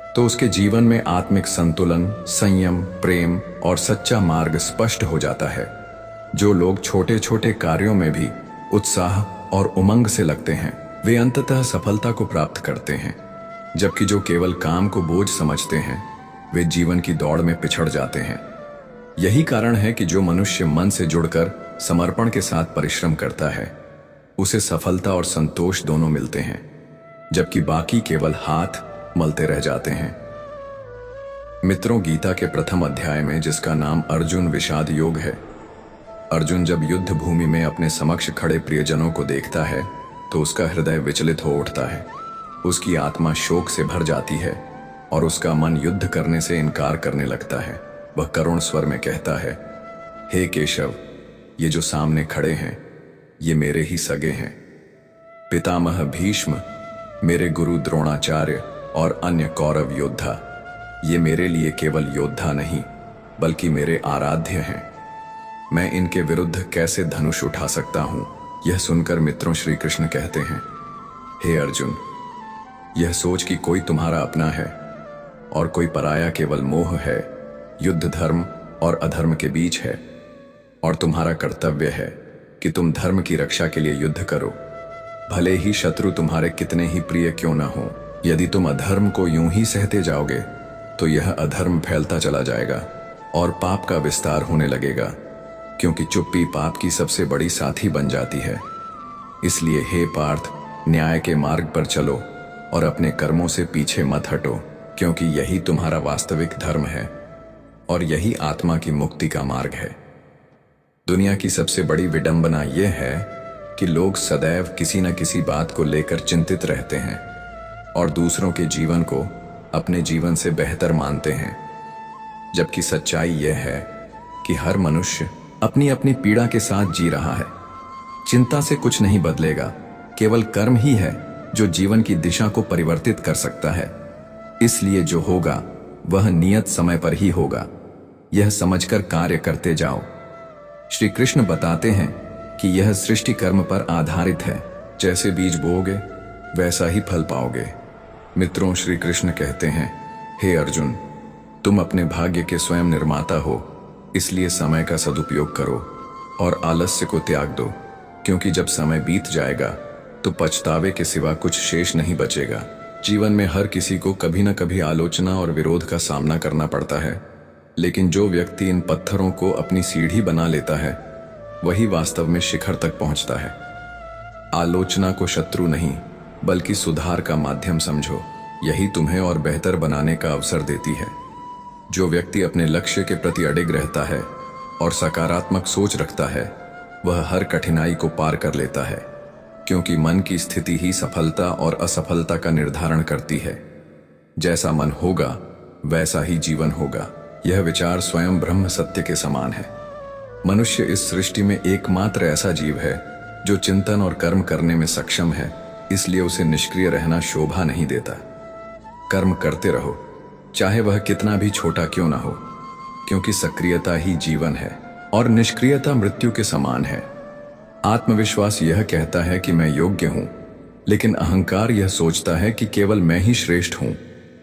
S1: तो उसके जीवन में आत्मिक संतुलन, संयम, प्रेम और सच्चा मार्ग स्पष्ट हो जाता है। जो लोग छोटे छोटे कार्यों में भी उत्साह और उमंग से लगते हैं, वे अंततः सफलता को प्राप्त करते हैं, जबकि जो केवल काम को बोझ समझते हैं, वे जीवन की दौड़ में पिछड़ जाते हैं। यही कारण है कि जो मनुष्य मन से जुड़कर समर्पण के साथ परिश्रम करता है, उसे सफलता और संतोष दोनों मिलते हैं, जबकि बाकी केवल हाथ मलते रह जाते हैं। मित्रों, गीता के प्रथम अध्याय में, जिसका नाम अर्जुन विषाद योग है, अर्जुन जब युद्ध भूमि में अपने समक्ष खड़े प्रियजनों को देखता है तो उसका हृदय विचलित हो उठता है। उसकी आत्मा शोक से भर जाती है और उसका मन युद्ध करने से इनकार करने लगता है। वह करुण स्वर में कहता है, हे केशव, ये जो सामने खड़े हैं, ये मेरे ही सगे हैं। पितामह भीष्म, मेरे गुरु द्रोणाचार्य और अन्य कौरव योद्धा, ये मेरे लिए केवल योद्धा नहीं बल्कि मेरे आराध्य हैं। मैं इनके विरुद्ध कैसे धनुष उठा सकता हूं? यह सुनकर मित्रों श्री कृष्ण कहते हैं, हे अर्जुन, यह सोच कि कोई तुम्हारा अपना है और कोई पराया केवल मोह है। युद्ध धर्म और अधर्म के बीच है और तुम्हारा कर्तव्य है कि तुम धर्म की रक्षा के लिए युद्ध करो, भले ही शत्रु तुम्हारे कितने ही प्रिय क्यों न हो। यदि तुम अधर्म को यूं ही सहते जाओगे तो यह अधर्म फैलता चला जाएगा और पाप का विस्तार होने लगेगा, क्योंकि चुप्पी पाप की सबसे बड़ी साथी बन जाती है। इसलिए हे पार्थ, न्याय के मार्ग पर चलो और अपने कर्मों से पीछे मत हटो, क्योंकि यही तुम्हारा वास्तविक धर्म है और यही आत्मा की मुक्ति का मार्ग है। दुनिया की सबसे बड़ी विडंबना यह है कि लोग सदैव किसी न किसी बात को लेकर चिंतित रहते हैं और दूसरों के जीवन को अपने जीवन से बेहतर मानते हैं, जबकि सच्चाई यह है कि हर मनुष्य अपनी अपनी पीड़ा के साथ जी रहा है। चिंता से कुछ नहीं बदलेगा, केवल कर्म ही है जो जीवन की दिशा को परिवर्तित कर सकता है। इसलिए जो होगा वह नियत समय पर ही होगा, यह समझकर कार्य करते जाओ। श्री कृष्ण बताते हैं कि यह सृष्टि कर्म पर आधारित है। जैसे बीज बोओगे वैसा ही फल पाओगे। मित्रों, श्री कृष्ण कहते हैं, हे अर्जुन, तुम अपने भाग्य के स्वयं निर्माता हो, इसलिए समय का सदुपयोग करो और आलस्य को त्याग दो, क्योंकि जब समय बीत जाएगा तो पछतावे के सिवा कुछ शेष नहीं बचेगा। जीवन में हर किसी को कभी न कभी आलोचना और विरोध का सामना करना पड़ता है, लेकिन जो व्यक्ति इन पत्थरों को अपनी सीढ़ी बना लेता है, वही वास्तव में शिखर तक पहुंचता है। आलोचना को शत्रु नहीं बल्कि सुधार का माध्यम समझो, यही तुम्हें और बेहतर बनाने का अवसर देती है। जो व्यक्ति अपने लक्ष्य के प्रति अडिग रहता है और सकारात्मक सोच रखता है, वह हर कठिनाई को पार कर लेता है, क्योंकि मन की स्थिति ही सफलता और असफलता का निर्धारण करती है। जैसा मन होगा वैसा ही जीवन होगा। यह विचार स्वयं ब्रह्म सत्य के समान है। मनुष्य इस सृष्टि में एकमात्र ऐसा जीव है जो चिंतन और कर्म करने में सक्षम है, इसलिए उसे निष्क्रिय रहना शोभा नहीं देता। कर्म करते रहो, चाहे वह कितना भी छोटा क्यों ना हो, क्योंकि सक्रियता ही जीवन है और निष्क्रियता मृत्यु के समान है। आत्मविश्वास यह कहता है कि मैं योग्य हूं, लेकिन अहंकार यह सोचता है कि केवल मैं ही श्रेष्ठ हूं,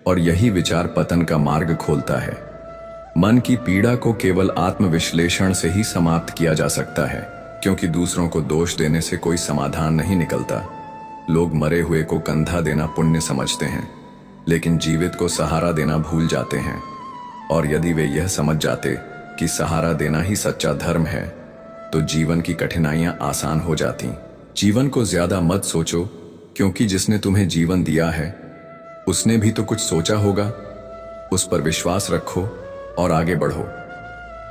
S1: और यही विचार पतन का मार्ग खोलता है। मन की पीड़ा को केवल आत्मविश्लेषण से ही समाप्त किया जा सकता है, क्योंकि दूसरों को दोष देने से कोई समाधान नहीं निकलता। लोग मरे हुए को कंधा देना पुण्य समझते हैं, लेकिन जीवित को सहारा देना भूल जाते हैं। और यदि वे यह समझ जाते कि सहारा देना ही सच्चा धर्म है, तो जीवन की कठिनाइयां आसान हो जाती। जीवन को ज्यादा मत सोचो, क्योंकि जिसने तुम्हें जीवन दिया है उसने भी तो कुछ सोचा होगा। उस पर विश्वास रखो और आगे बढ़ो।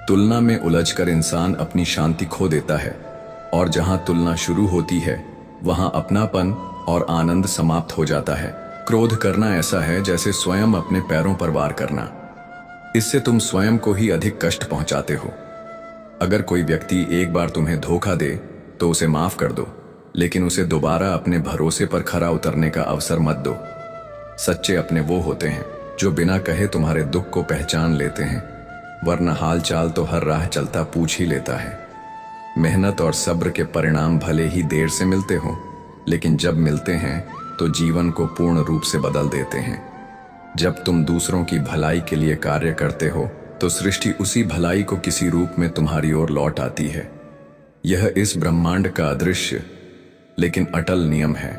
S1: तुलना में उलझकर इंसान अपनी शांति खो देता है, और जहां तुलना शुरू होती है वहां अपनापन और आनंद समाप्त हो जाता है। क्रोध करना ऐसा है जैसे स्वयं अपने पैरों पर वार करना। इससे तुम स्वयं को ही अधिक कष्ट पहुंचाते हो। अगर कोई व्यक्ति एक बार तुम्हें धोखा दे तो उसे माफ कर दो, लेकिन उसे दोबारा अपने भरोसे पर खरा उतरने का अवसर मत दो। सच्चे अपने वो होते हैं जो बिना कहे तुम्हारे दुख को पहचान लेते हैं, वरना हाल चाल तो हर राह चलता पूछ ही लेता है। मेहनत और सब्र के परिणाम भले ही देर से मिलते हों, लेकिन जब मिलते हैं तो जीवन को पूर्ण रूप से बदल देते हैं। जब तुम दूसरों की भलाई के लिए कार्य करते हो तो सृष्टि उसी भलाई को किसी रूप में तुम्हारी ओर लौट आती है। यह इस ब्रह्मांड का अदृश्य लेकिन अटल नियम है।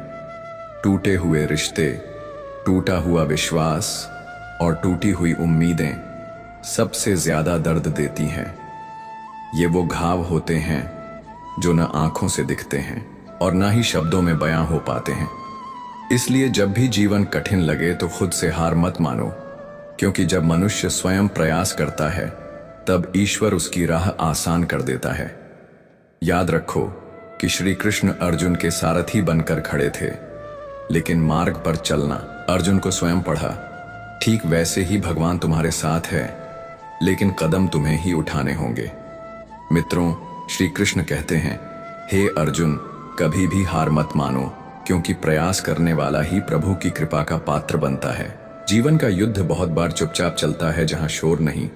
S1: टूटे हुए रिश्ते, टूटा हुआ विश्वास और टूटी हुई उम्मीदें सबसे ज्यादा दर्द देती हैं। ये वो घाव होते हैं जो न आंखों से दिखते हैं और ना ही शब्दों में बयां हो पाते हैं। इसलिए जब भी जीवन कठिन लगे तो खुद से हार मत मानो, क्योंकि जब मनुष्य स्वयं प्रयास करता है तब ईश्वर उसकी राह आसान कर देता है। याद रखो कि श्री कृष्ण अर्जुन के सारथी बनकर खड़े थे, लेकिन मार्ग पर चलना अर्जुन को स्वयं पड़ा। ठीक वैसे ही भगवान तुम्हारे साथ है, लेकिन कदम तुम्हें ही उठाने होंगे। मित्रों, श्री कृष्ण कहते हैं, हे अर्जुन, कभी भी हार मत मानो, क्योंकि प्रयास करने वाला ही प्रभु की कृपा का पात्र बनता है। जीवन का युद्ध बहुत बार चुपचाप चलता है, जहां शोर नहीं,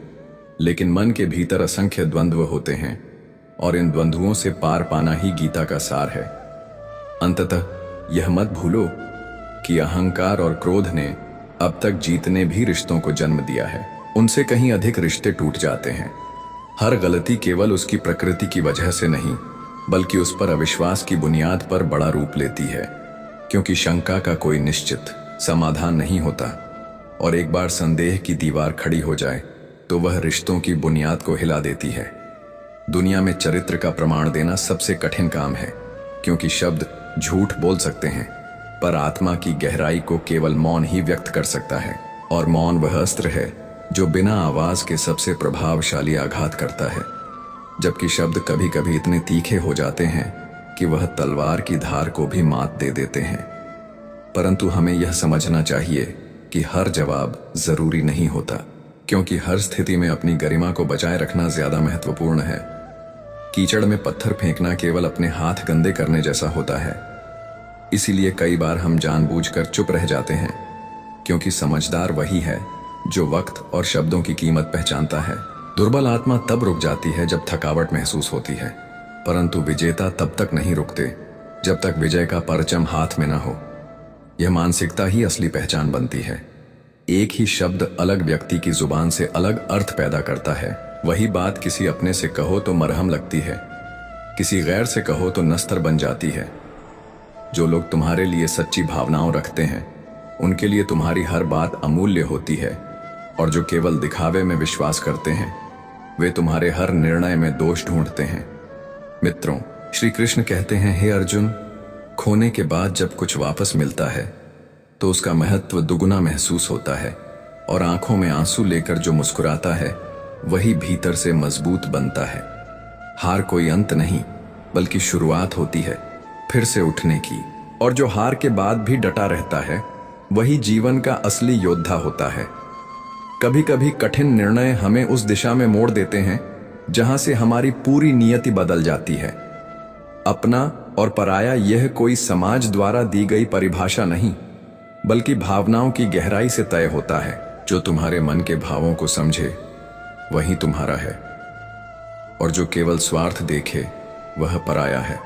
S1: लेकिन मन के भीतर असंख्य द्वंद्व होते हैं और इन द्वंद्वों से पार पाना ही गीता का सार है। अंततः यह मत भूलो कि अहंकार और क्रोध ने अब तक जितने भी रिश्तों को जन्म दिया है, उनसे कहीं अधिक रिश्ते टूट जाते हैं। हर गलती केवल उसकी प्रकृति की वजह से नहीं, बल्कि उस पर अविश्वास की बुनियाद पर बड़ा रूप लेती है, क्योंकि शंका का कोई निश्चित समाधान नहीं होता और एक बार संदेह की दीवार खड़ी हो जाए तो वह रिश्तों की बुनियाद को हिला देती है। दुनिया में चरित्र का प्रमाण देना सबसे कठिन काम है, क्योंकि शब्द झूठ बोल सकते हैं, पर आत्मा की गहराई को केवल मौन ही व्यक्त कर सकता है, और मौन वह अस्त्र है जो बिना आवाज के सबसे प्रभावशाली आघात करता है। जबकि शब्द कभी कभी इतने तीखे हो जाते हैं कि वह तलवार की धार को भी मात दे देते हैं। परंतु हमें यह समझना चाहिए कि हर जवाब जरूरी नहीं होता, क्योंकि हर स्थिति में अपनी गरिमा को बचाए रखना ज्यादा महत्वपूर्ण है। कीचड़ में पत्थर फेंकना केवल अपने हाथ गंदे करने जैसा होता है। इसीलिए कई बार हम जानबूझकर चुप रह जाते हैं, क्योंकि समझदार वही है जो वक्त और शब्दों की कीमत पहचानता है। दुर्बल आत्मा तब रुक जाती है जब थकावट महसूस होती है, परंतु विजेता तब तक नहीं रुकते जब तक विजय का परचम हाथ में न हो। यह मानसिकता ही असली पहचान बनती है। एक ही शब्द अलग व्यक्ति की जुबान से अलग अर्थ पैदा करता है। वही बात किसी अपने से कहो तो मरहम लगती है, किसी गैर से कहो तो नस्तर बन जाती है। जो लोग तुम्हारे लिए सच्ची भावनाओं रखते हैं, उनके लिए तुम्हारी हर बात अमूल्य होती है, और जो केवल दिखावे में विश्वास करते हैं, वे तुम्हारे हर निर्णय में दोष ढूंढते हैं। मित्रों, श्री कृष्ण कहते हैं, हे अर्जुन, खोने के बाद जब कुछ वापस मिलता है तो उसका महत्व दुगुना महसूस होता है, और आंखों में आंसू लेकर जो मुस्कुराता है वही भीतर से मजबूत बनता है। हार कोई अंत नहीं, बल्कि शुरुआत होती है फिर से उठने की, और जो हार के बाद भी डटा रहता है वही जीवन का असली योद्धा होता है। कभी कभी कठिन निर्णय हमें उस दिशा में मोड़ देते हैं जहां से हमारी पूरी नियति बदल जाती है। अपना और पराया यह कोई समाज द्वारा दी गई परिभाषा नहीं, बल्कि भावनाओं की गहराई से तय होता है। जो तुम्हारे मन के भावों को समझे वही तुम्हारा है, और जो केवल स्वार्थ देखे वह पराया है।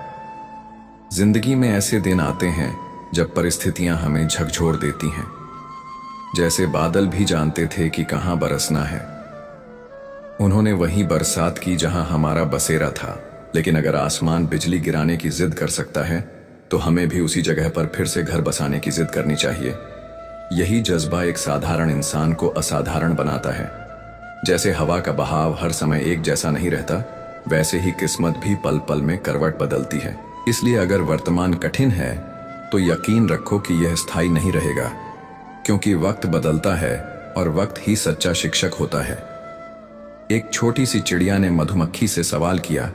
S1: जिंदगी में ऐसे दिन आते हैं जब परिस्थितियां हमें झकझोर देती हैं, जैसे बादल भी जानते थे कि कहां बरसना है। उन्होंने वही बरसात की जहां हमारा बसेरा था। लेकिन अगर आसमान बिजली गिराने की जिद कर सकता है तो हमें भी उसी जगह पर फिर से घर बसाने की जिद करनी चाहिए। यही जज्बा एक साधारण इंसान को असाधारण बनाता है। जैसे हवा का बहाव हर समय एक जैसा नहीं रहता, वैसे ही किस्मत भी पल पल में करवट बदलती है। इसलिए अगर वर्तमान कठिन है तो यकीन रखो कि यह स्थायी नहीं रहेगा, क्योंकि वक्त बदलता है और वक्त ही सच्चा शिक्षक होता है। एक छोटी सी चिड़िया ने मधुमक्खी से सवाल किया,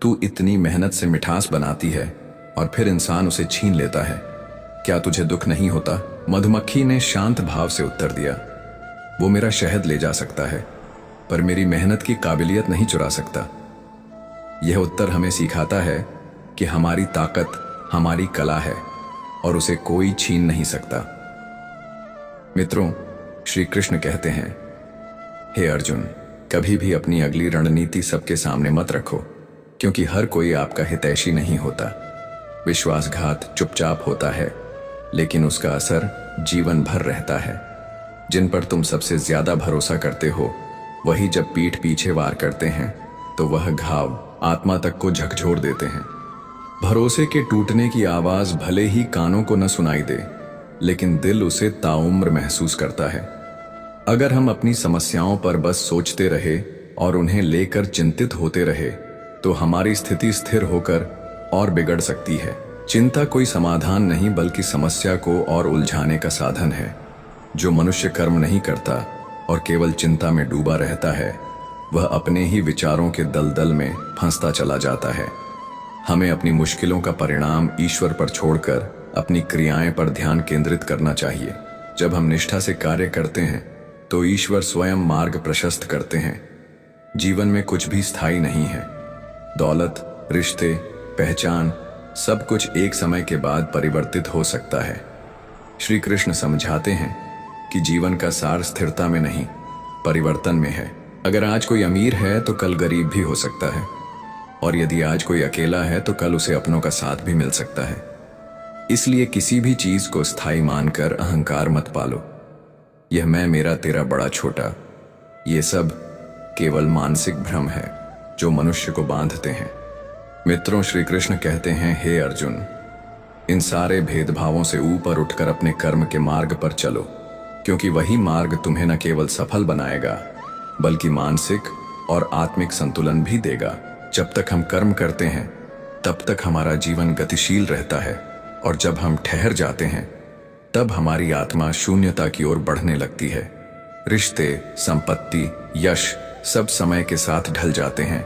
S1: तू इतनी मेहनत से मिठास बनाती है और फिर इंसान उसे छीन लेता है, क्या तुझे दुख नहीं होता? मधुमक्खी ने शांत भाव से उत्तर दिया, वो मेरा शहद ले जा सकता है, पर मेरी मेहनत की काबिलियत नहीं चुरा सकता। यह उत्तर हमें सिखाता है कि हमारी ताकत हमारी कला है और उसे कोई छीन नहीं सकता। मित्रों, श्री कृष्ण कहते हैं, हे अर्जुन, कभी भी अपनी अगली रणनीति सबके सामने मत रखो, क्योंकि हर कोई आपका हितैषी नहीं होता। विश्वासघात चुपचाप होता है, लेकिन उसका असर जीवन भर रहता है। जिन पर तुम सबसे ज्यादा भरोसा करते हो, वही जब पीठ पीछे वार करते हैं तो वह घाव आत्मा तक को झकझोर देते हैं। भरोसे के टूटने की आवाज भले ही कानों को न सुनाई दे, लेकिन दिल उसे ताउम्र महसूस करता है। अगर हम अपनी समस्याओं पर बस सोचते रहे और उन्हें लेकर चिंतित होते रहे, तो हमारी स्थिति स्थिर होकर और बिगड़ सकती है। चिंता कोई समाधान नहीं, बल्कि समस्या को और उलझाने का साधन है। जो मनुष्य कर्म नहीं करता और केवल चिंता में डूबा रहता है, वह अपने ही विचारों के दलदल में फंसता चला जाता है। हमें अपनी मुश्किलों का परिणाम ईश्वर पर छोड़कर अपनी क्रियाएं पर ध्यान केंद्रित करना चाहिए। जब हम निष्ठा से कार्य करते हैं, तो ईश्वर स्वयं मार्ग प्रशस्त करते हैं। जीवन में कुछ भी स्थायी नहीं है। दौलत, रिश्ते, पहचान, सब कुछ एक समय के बाद परिवर्तित हो सकता है। श्री कृष्ण समझाते हैं कि जीवन का सार स्थिरता में नहीं, परिवर्तन में है। अगर आज कोई अमीर है तो कल गरीब भी हो सकता है, और यदि आज कोई अकेला है तो कल उसे अपनों का साथ भी मिल सकता है। इसलिए किसी भी चीज को स्थायी मानकर अहंकार मत पालो। यह मैं, मेरा, तेरा, बड़ा, छोटा, ये सब केवल मानसिक भ्रम है जो मनुष्य को बांधते हैं। मित्रों, श्री कृष्ण कहते हैं, हे अर्जुन, इन सारे भेदभावों से ऊपर उठकर अपने कर्म के मार्ग पर चलो, क्योंकि वही मार्ग तुम्हें न केवल सफल बनाएगा, बल्कि मानसिक और आत्मिक संतुलन भी देगा। जब तक हम कर्म करते हैं, तब तक हमारा जीवन गतिशील रहता है, और जब हम ठहर जाते हैं, तब हमारी आत्मा शून्यता की ओर बढ़ने लगती है। रिश्ते, संपत्ति, यश सब समय के साथ ढल जाते हैं,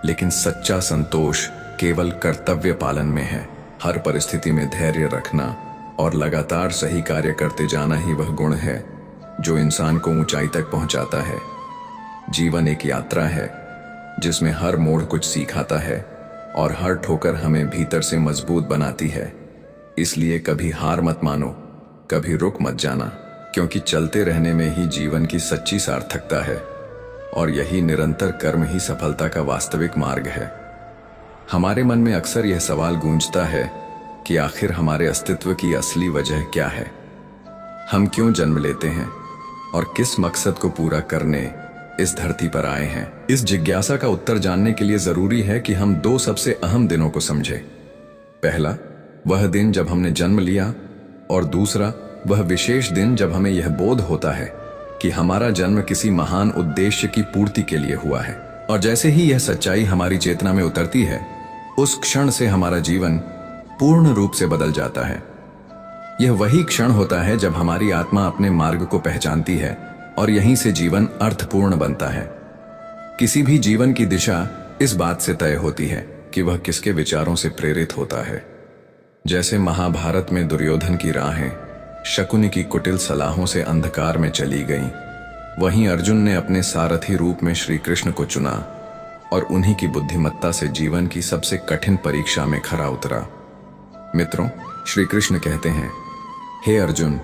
S1: लेकिन सच्चा संतोष केवल कर्तव्य पालन में है। हर परिस्थिति में धैर्य रखना और लगातार सही कार्य करते जाना ही वह गुण है जो इंसान को ऊंचाई तक पहुंचाता है। जीवन एक यात्रा है जिसमें हर मोड़ कुछ सिखाता है और हर ठोकर हमें भीतर से मजबूत बनाती है। इसलिए कभी हार मत मानो, कभी रुक मत जाना, क्योंकि चलते रहने में ही जीवन की सच्ची सार्थकता है, और यही निरंतर कर्म ही सफलता का वास्तविक मार्ग है। हमारे मन में अक्सर यह सवाल गूंजता है कि आखिर हमारे अस्तित्व की असली वजह क्या है? हम क्यों जन्म लेते हैं और किस मकसद को पूरा करने इस धरती पर आए हैं? इस जिज्ञासा का उत्तर जानने के लिए जरूरी है कि हम दो सबसे अहम दिनों को समझें। पहला, वह दिन जब हमने जन्म लिया, और दूसरा, वह विशेष दिन जब हमें यह बोध होता है कि हमारा जन्म किसी महान उद्देश्य की पूर्ति के लिए हुआ है। और जैसे ही यह सच्चाई हमारी चेतना में उतरती है, उस क्षण से हमारा जीवन पूर्ण रूप से बदल जाता है। यह वही क्षण होता है जब हमारी आत्मा अपने मार्ग को पहचानती है, और यहीं से जीवन अर्थपूर्ण बनता है। किसी भी जीवन की दिशा इस बात से तय होती है कि वह किसके विचारों से प्रेरित होता है। जैसे महाभारत में दुर्योधन की राहें शकुनी की कुटिल सलाहों से अंधकार में चली गईं, वहीं अर्जुन ने अपने सारथी रूप में श्री कृष्ण को चुना और उन्हीं की बुद्धिमत्ता से जीवन की सबसे कठिन परीक्षा में खरा उतरा। मित्रों, श्री कृष्ण कहते हैं, हे अर्जुन,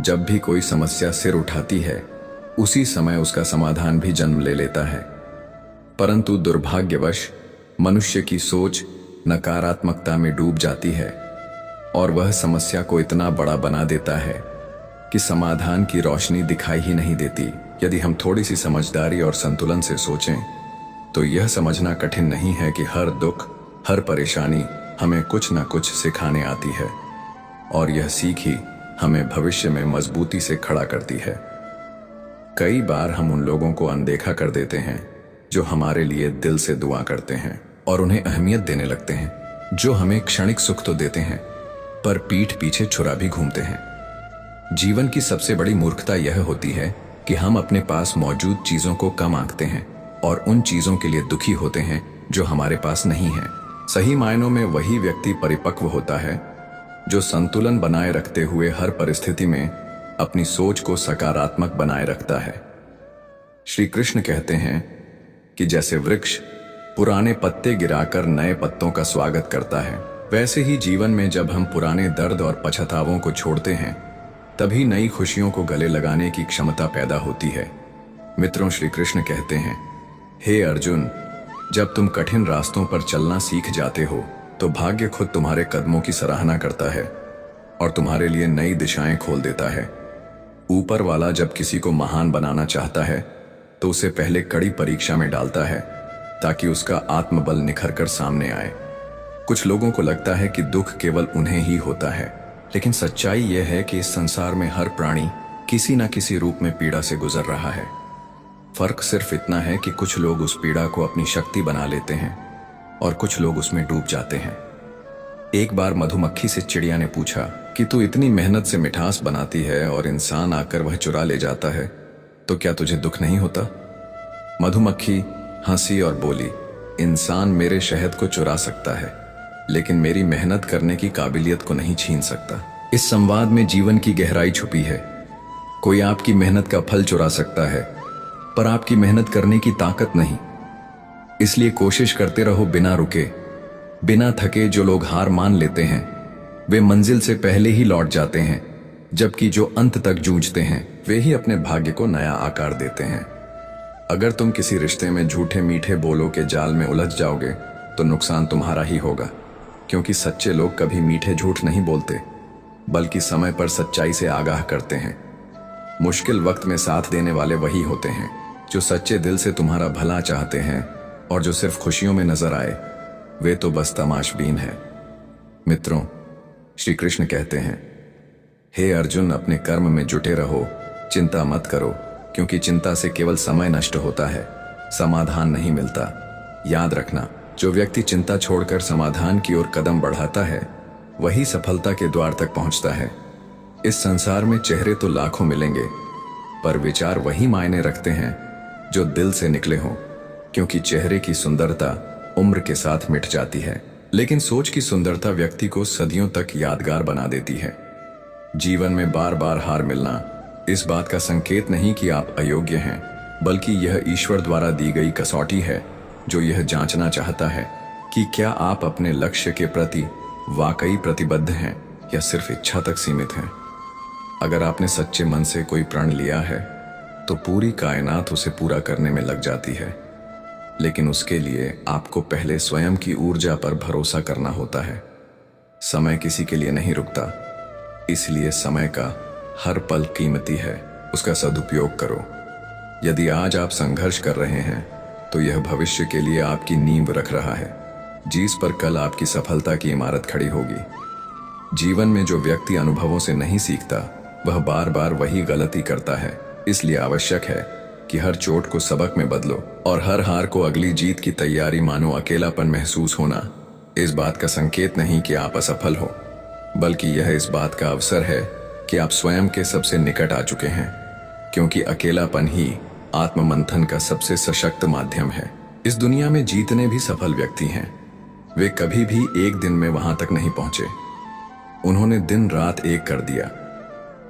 S1: जब भी कोई समस्या सिर उठाती है, उसी समय उसका समाधान भी जन्म ले लेता है। परंतु दुर्भाग्यवश मनुष्य की सोच नकारात्मकता में डूब जाती है, और वह समस्या को इतना बड़ा बना देता है कि समाधान की रोशनी दिखाई ही नहीं देती। यदि हम थोड़ी सी समझदारी और संतुलन से सोचें, तो यह समझना कठिन नहीं है कि हर दुख, हर परेशानी हमें कुछ न कुछ सिखाने आती है, और यह सीख ही हमें भविष्य में मजबूती से खड़ा करती है। कई बार हम उन लोगों को अनदेखा कर देते हैं जो हमारे लिए दिल से दुआ करते हैं और उन्हें अहमियत देने लगते हैं, जो हमें क्षणिक सुख तो देते हैं पर पीठ पीछे छुरा भी घूमते हैं। जीवन की सबसे बड़ी मूर्खता यह होती है कि हम अपने पास मौजूद चीजों को कम आंकते हैं और उन चीजों के लिए दुखी होते हैं जो हमारे पास नहीं है। सही मायनों में वही व्यक्ति परिपक्व होता है जो संतुलन बनाए रखते हुए हर परिस्थिति में अपनी सोच को सकारात्मक बनाए रखता है। श्री कृष्ण कहते हैं कि जैसे वृक्ष पुराने पत्ते गिराकर नए पत्तों का स्वागत करता है, वैसे ही जीवन में जब हम पुराने दर्द और पछतावों को छोड़ते हैं, तभी नई खुशियों को गले लगाने की क्षमता पैदा होती है। मित्रों, श्री कृष्ण कहते हैं, हे अर्जुन, जब तुम कठिन रास्तों पर चलना सीख जाते हो तो भाग्य खुद तुम्हारे कदमों की सराहना करता है और तुम्हारे लिए नई दिशाएं खोल देता है। ऊपर वाला जब किसी को महान बनाना चाहता है तो उसे पहले कड़ी परीक्षा में डालता है ताकि उसका आत्मबल निखर कर सामने आए। कुछ लोगों को लगता है कि दुख केवल उन्हें ही होता है, लेकिन सच्चाई यह है कि इस संसार में हर प्राणी किसी न किसी रूप में पीड़ा से गुजर रहा है। फर्क सिर्फ इतना है कि कुछ लोग उस पीड़ा को अपनी शक्ति बना लेते हैं और कुछ लोग उसमें डूब जाते हैं। एक बार मधुमक्खी से चिड़िया ने पूछा कि तू इतनी मेहनत से मिठास बनाती है और इंसान आकर वह चुरा ले जाता है, तो क्या तुझे दुख नहीं होता? मधुमक्खी हंसी और बोली, इंसान मेरे शहद को चुरा सकता है, लेकिन मेरी मेहनत करने की काबिलियत को नहीं छीन सकता। इस संवाद में जीवन की गहराई छुपी है। कोई आपकी मेहनत का फल चुरा सकता है, पर आपकी मेहनत करने की ताकत नहीं। इसलिए कोशिश करते रहो बिना रुके, बिना थके। जो लोग हार मान लेते हैं वे मंजिल से पहले ही लौट जाते हैं, जबकि जो अंत तक जूझते हैं वे ही अपने भाग्य को नया आकार देते हैं। अगर तुम किसी रिश्ते में झूठे मीठे बोलों के जाल में उलझ जाओगे तो नुकसान तुम्हारा ही होगा, क्योंकि सच्चे लोग कभी मीठे झूठ नहीं बोलते, बल्कि समय पर सच्चाई से आगाह करते हैं। मुश्किल वक्त में साथ देने वाले वही होते हैं जो सच्चे दिल से तुम्हारा भला चाहते हैं, और जो सिर्फ खुशियों में नजर आए वे तो बस तमाशबीन है। मित्रों, श्री कृष्ण कहते हैं, हे अर्जुन, अपने कर्म में जुटे रहो, चिंता मत करो, क्योंकि चिंता से केवल समय नष्ट होता है, समाधान नहीं मिलता। याद रखना, जो व्यक्ति चिंता छोड़कर समाधान की ओर कदम बढ़ाता है वही सफलता के द्वार तक पहुंचता है। इस संसार में चेहरे तो लाखों मिलेंगे, पर विचार वही मायने रखते हैं जो दिल से निकले हों, क्योंकि चेहरे की सुंदरता उम्र के साथ मिट जाती है, लेकिन सोच की सुंदरता व्यक्ति को सदियों तक यादगार बना देती है। जीवन में बार बार हार मिलना इस बात का संकेत नहीं कि आप अयोग्य हैं, बल्कि यह ईश्वर द्वारा दी गई कसौटी है जो यह जांचना चाहता है कि क्या आप अपने लक्ष्य के प्रति वाकई प्रतिबद्ध हैं या सिर्फ इच्छा तक सीमित हैं। अगर आपने सच्चे मन से कोई प्रण लिया है तो पूरी कायनात उसे पूरा करने में लग जाती है, लेकिन उसके लिए आपको पहले स्वयं की ऊर्जा पर भरोसा करना होता है। समय किसी के लिए नहीं रुकता, इसलिए समय का हर पल कीमती है, उसका सदुपयोग करो। यदि आज आप संघर्ष कर रहे हैं तो यह भविष्य के लिए आपकी नींव रख रहा है, जिस पर कल आपकी सफलता की इमारत खड़ी होगी। जीवन में जो व्यक्ति अनुभवों से नहीं सीखता वह बार बार वही गलती करता है, इसलिए आवश्यक है कि हर चोट को सबक में बदलो और हर हार को अगली जीत की तैयारी मानो। अकेलापन महसूस होना इस बात का संकेत नहीं कि आप असफल हो, बल्कि यह इस बात का अवसर है कि आप स्वयं के सबसे निकट आ चुके हैं, क्योंकि अकेलापन ही आत्ममंथन का सबसे सशक्त माध्यम है। इस दुनिया में जितने भी सफल व्यक्ति हैं वे कभी भी एक दिन में वहां तक नहीं पहुंचे। उन्होंने दिन रात एक कर दिया,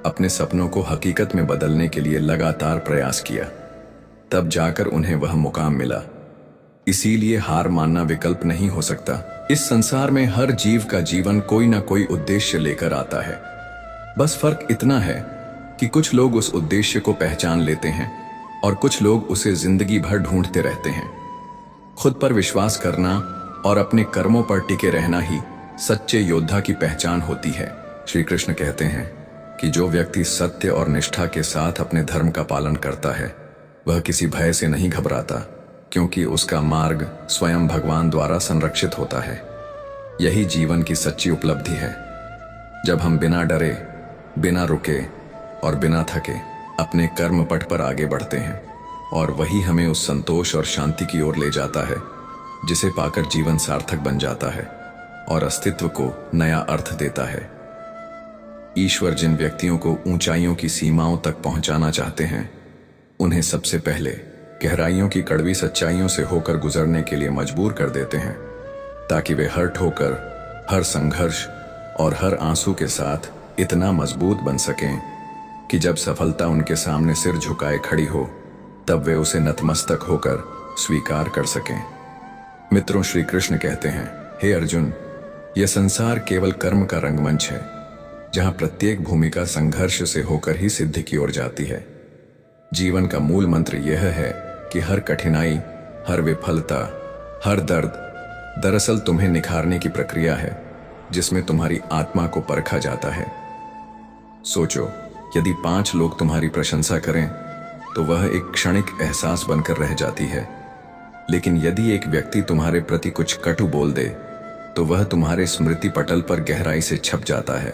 S1: अपने सपनों को हकीकत में बदलने के लिए लगातार प्रयास किया, तब जाकर उन्हें वह मुकाम मिला। इसीलिए हार मानना विकल्प नहीं हो सकता। इस संसार में हर जीव का जीवन कोई ना कोई उद्देश्य लेकर आता है, बस फर्क इतना है कि कुछ लोग उस उद्देश्य को पहचान लेते हैं और कुछ लोग उसे जिंदगी भर ढूंढते रहते हैं। खुद पर विश्वास करना और अपने कर्मों पर टिके रहना ही सच्चे योद्धा की पहचान होती है। श्री कृष्ण कहते हैं कि जो व्यक्ति सत्य और निष्ठा के साथ अपने धर्म का पालन करता है वह किसी भय से नहीं घबराता, क्योंकि उसका मार्ग स्वयं भगवान द्वारा संरक्षित होता है। यही जीवन की सच्ची उपलब्धि है, जब हम बिना डरे, बिना रुके और बिना थके अपने कर्म पथ पर आगे बढ़ते हैं, और वही हमें उस संतोष और शांति की ओर ले जाता है जिसे पाकर जीवन सार्थक बन जाता है और अस्तित्व को नया अर्थ देता है। ईश्वर जिन व्यक्तियों को ऊंचाइयों की सीमाओं तक पहुंचाना चाहते हैं उन्हें सबसे पहले गहराइयों की कड़वी सच्चाइयों से होकर गुजरने के लिए मजबूर कर देते हैं, ताकि वे हर ठोकर, हर संघर्ष और हर आंसू के साथ इतना मजबूत बन सकें कि जब सफलता उनके सामने सिर झुकाए खड़ी हो तब वे उसे नतमस्तक होकर स्वीकार कर सकें। मित्रों, श्री कृष्ण कहते हैं, हे अर्जुन, यह संसार केवल कर्म का रंगमंच है, जहां प्रत्येक भूमिका संघर्ष से होकर ही सिद्धि की ओर जाती है। जीवन का मूल मंत्र यह है कि हर कठिनाई, हर विफलता, हर दर्द दरअसल तुम्हें निखारने की प्रक्रिया है, जिसमें तुम्हारी आत्मा को परखा जाता है। सोचो, यदि 5 लोग तुम्हारी प्रशंसा करें तो वह एक क्षणिक एहसास बनकर रह जाती है, लेकिन यदि एक व्यक्ति तुम्हारे प्रति कुछ कटु बोल दे तो वह तुम्हारे स्मृति पटल पर गहराई से छप जाता है,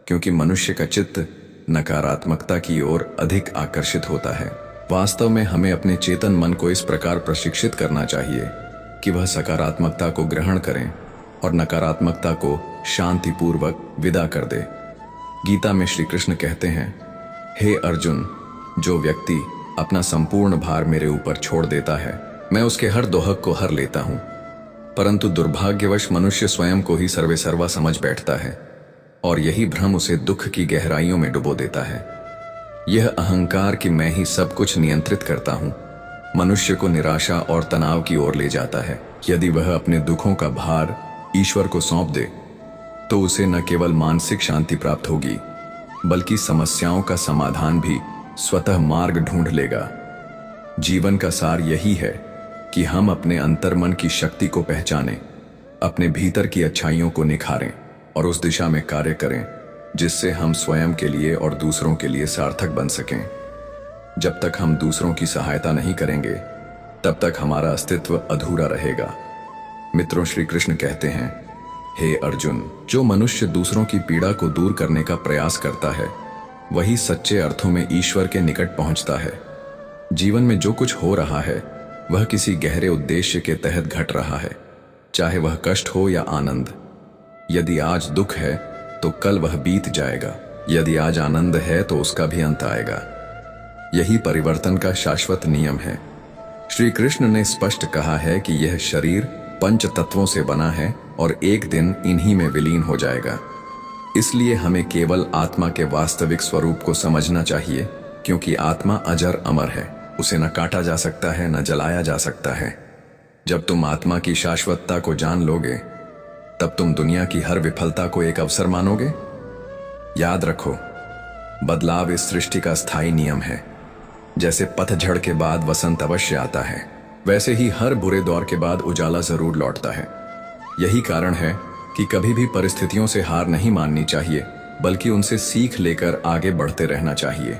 S1: क्योंकि मनुष्य का चित्त नकारात्मकता की ओर अधिक आकर्षित होता है। वास्तव में हमें अपने चेतन मन को इस प्रकार प्रशिक्षित करना चाहिए कि वह सकारात्मकता को ग्रहण करें और नकारात्मकता को शांतिपूर्वक विदा कर दे। गीता में श्री कृष्ण कहते हैं, हे अर्जुन, जो व्यक्ति अपना संपूर्ण भार मेरे ऊपर छोड़ देता है, मैं उसके हर दोहक को हर लेता हूं। परंतु दुर्भाग्यवश मनुष्य स्वयं को ही सर्वेसर्वा समझ बैठता है और यही भ्रम उसे दुख की गहराइयों में डुबो देता है। यह अहंकार कि मैं ही सब कुछ नियंत्रित करता हूं, मनुष्य को निराशा और तनाव की ओर ले जाता है। यदि वह अपने दुखों का भार ईश्वर को सौंप दे तो उसे न केवल मानसिक शांति प्राप्त होगी, बल्कि समस्याओं का समाधान भी स्वतः मार्ग ढूंढ लेगा। जीवन का सार यही है कि हम अपने अंतर्मन की शक्ति को पहचानें, अपने भीतर की अच्छाइयों को निखारें और उस दिशा में कार्य करें जिससे हम स्वयं के लिए और दूसरों के लिए सार्थक बन सकें। जब तक हम दूसरों की सहायता नहीं करेंगे, तब तक हमारा अस्तित्व अधूरा रहेगा। मित्रों, श्री कृष्ण कहते हैं, हे अर्जुन, जो मनुष्य दूसरों की पीड़ा को दूर करने का प्रयास करता है, वही सच्चे अर्थों में ईश्वर के निकट पहुंचता है। जीवन में जो कुछ हो रहा है वह किसी गहरे उद्देश्य के तहत घट रहा है, चाहे वह कष्ट हो या आनंद। यदि आज दुख है तो कल वह बीत जाएगा, यदि आज आनंद है तो उसका भी अंत आएगा। यही परिवर्तन का शाश्वत नियम है। श्री कृष्ण ने स्पष्ट कहा है कि यह शरीर 5 तत्वों से बना है और एक दिन इन्हीं में विलीन हो जाएगा। इसलिए हमें केवल आत्मा के वास्तविक स्वरूप को समझना चाहिए, क्योंकि आत्मा अजर अमर है, उसे न काटा जा सकता है, न जलाया जा सकता है। जब तुम आत्मा की शाश्वतता को जान लोगे, तब तुम दुनिया की हर विफलता को एक अवसर मानोगे। याद रखो, बदलाव इस सृष्टि का स्थायी नियम है। जैसे पतझड़ के बाद वसंत अवश्य आता है, वैसे ही हर बुरे दौर के बाद उजाला जरूर लौटता है। यही कारण है कि कभी भी परिस्थितियों से हार नहीं माननी चाहिए, बल्कि उनसे सीख लेकर आगे बढ़ते रहना चाहिए।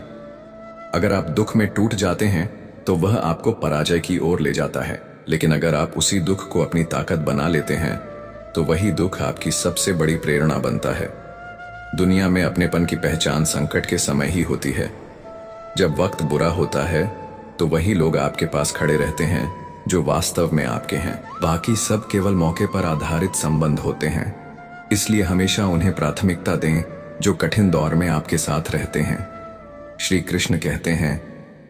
S1: अगर आप दुख में टूट जाते हैं तो वह आपको पराजय की ओर ले जाता है, लेकिन अगर आप उसी दुख को अपनी ताकत बना लेते हैं तो वही दुख आपकी सबसे बड़ी प्रेरणा बनता है। दुनिया में अपनेपन की पहचान संकट के समय ही होती है। जब वक्त बुरा होता है तो वही लोग आपके पास खड़े रहते हैं जो वास्तव में आपके हैं। बाकी सब केवल मौके पर आधारित संबंध होते हैं। इसलिए हमेशा उन्हें प्राथमिकता दें जो कठिन दौर में आपके साथ रहते हैं। श्री कृष्ण कहते हैं,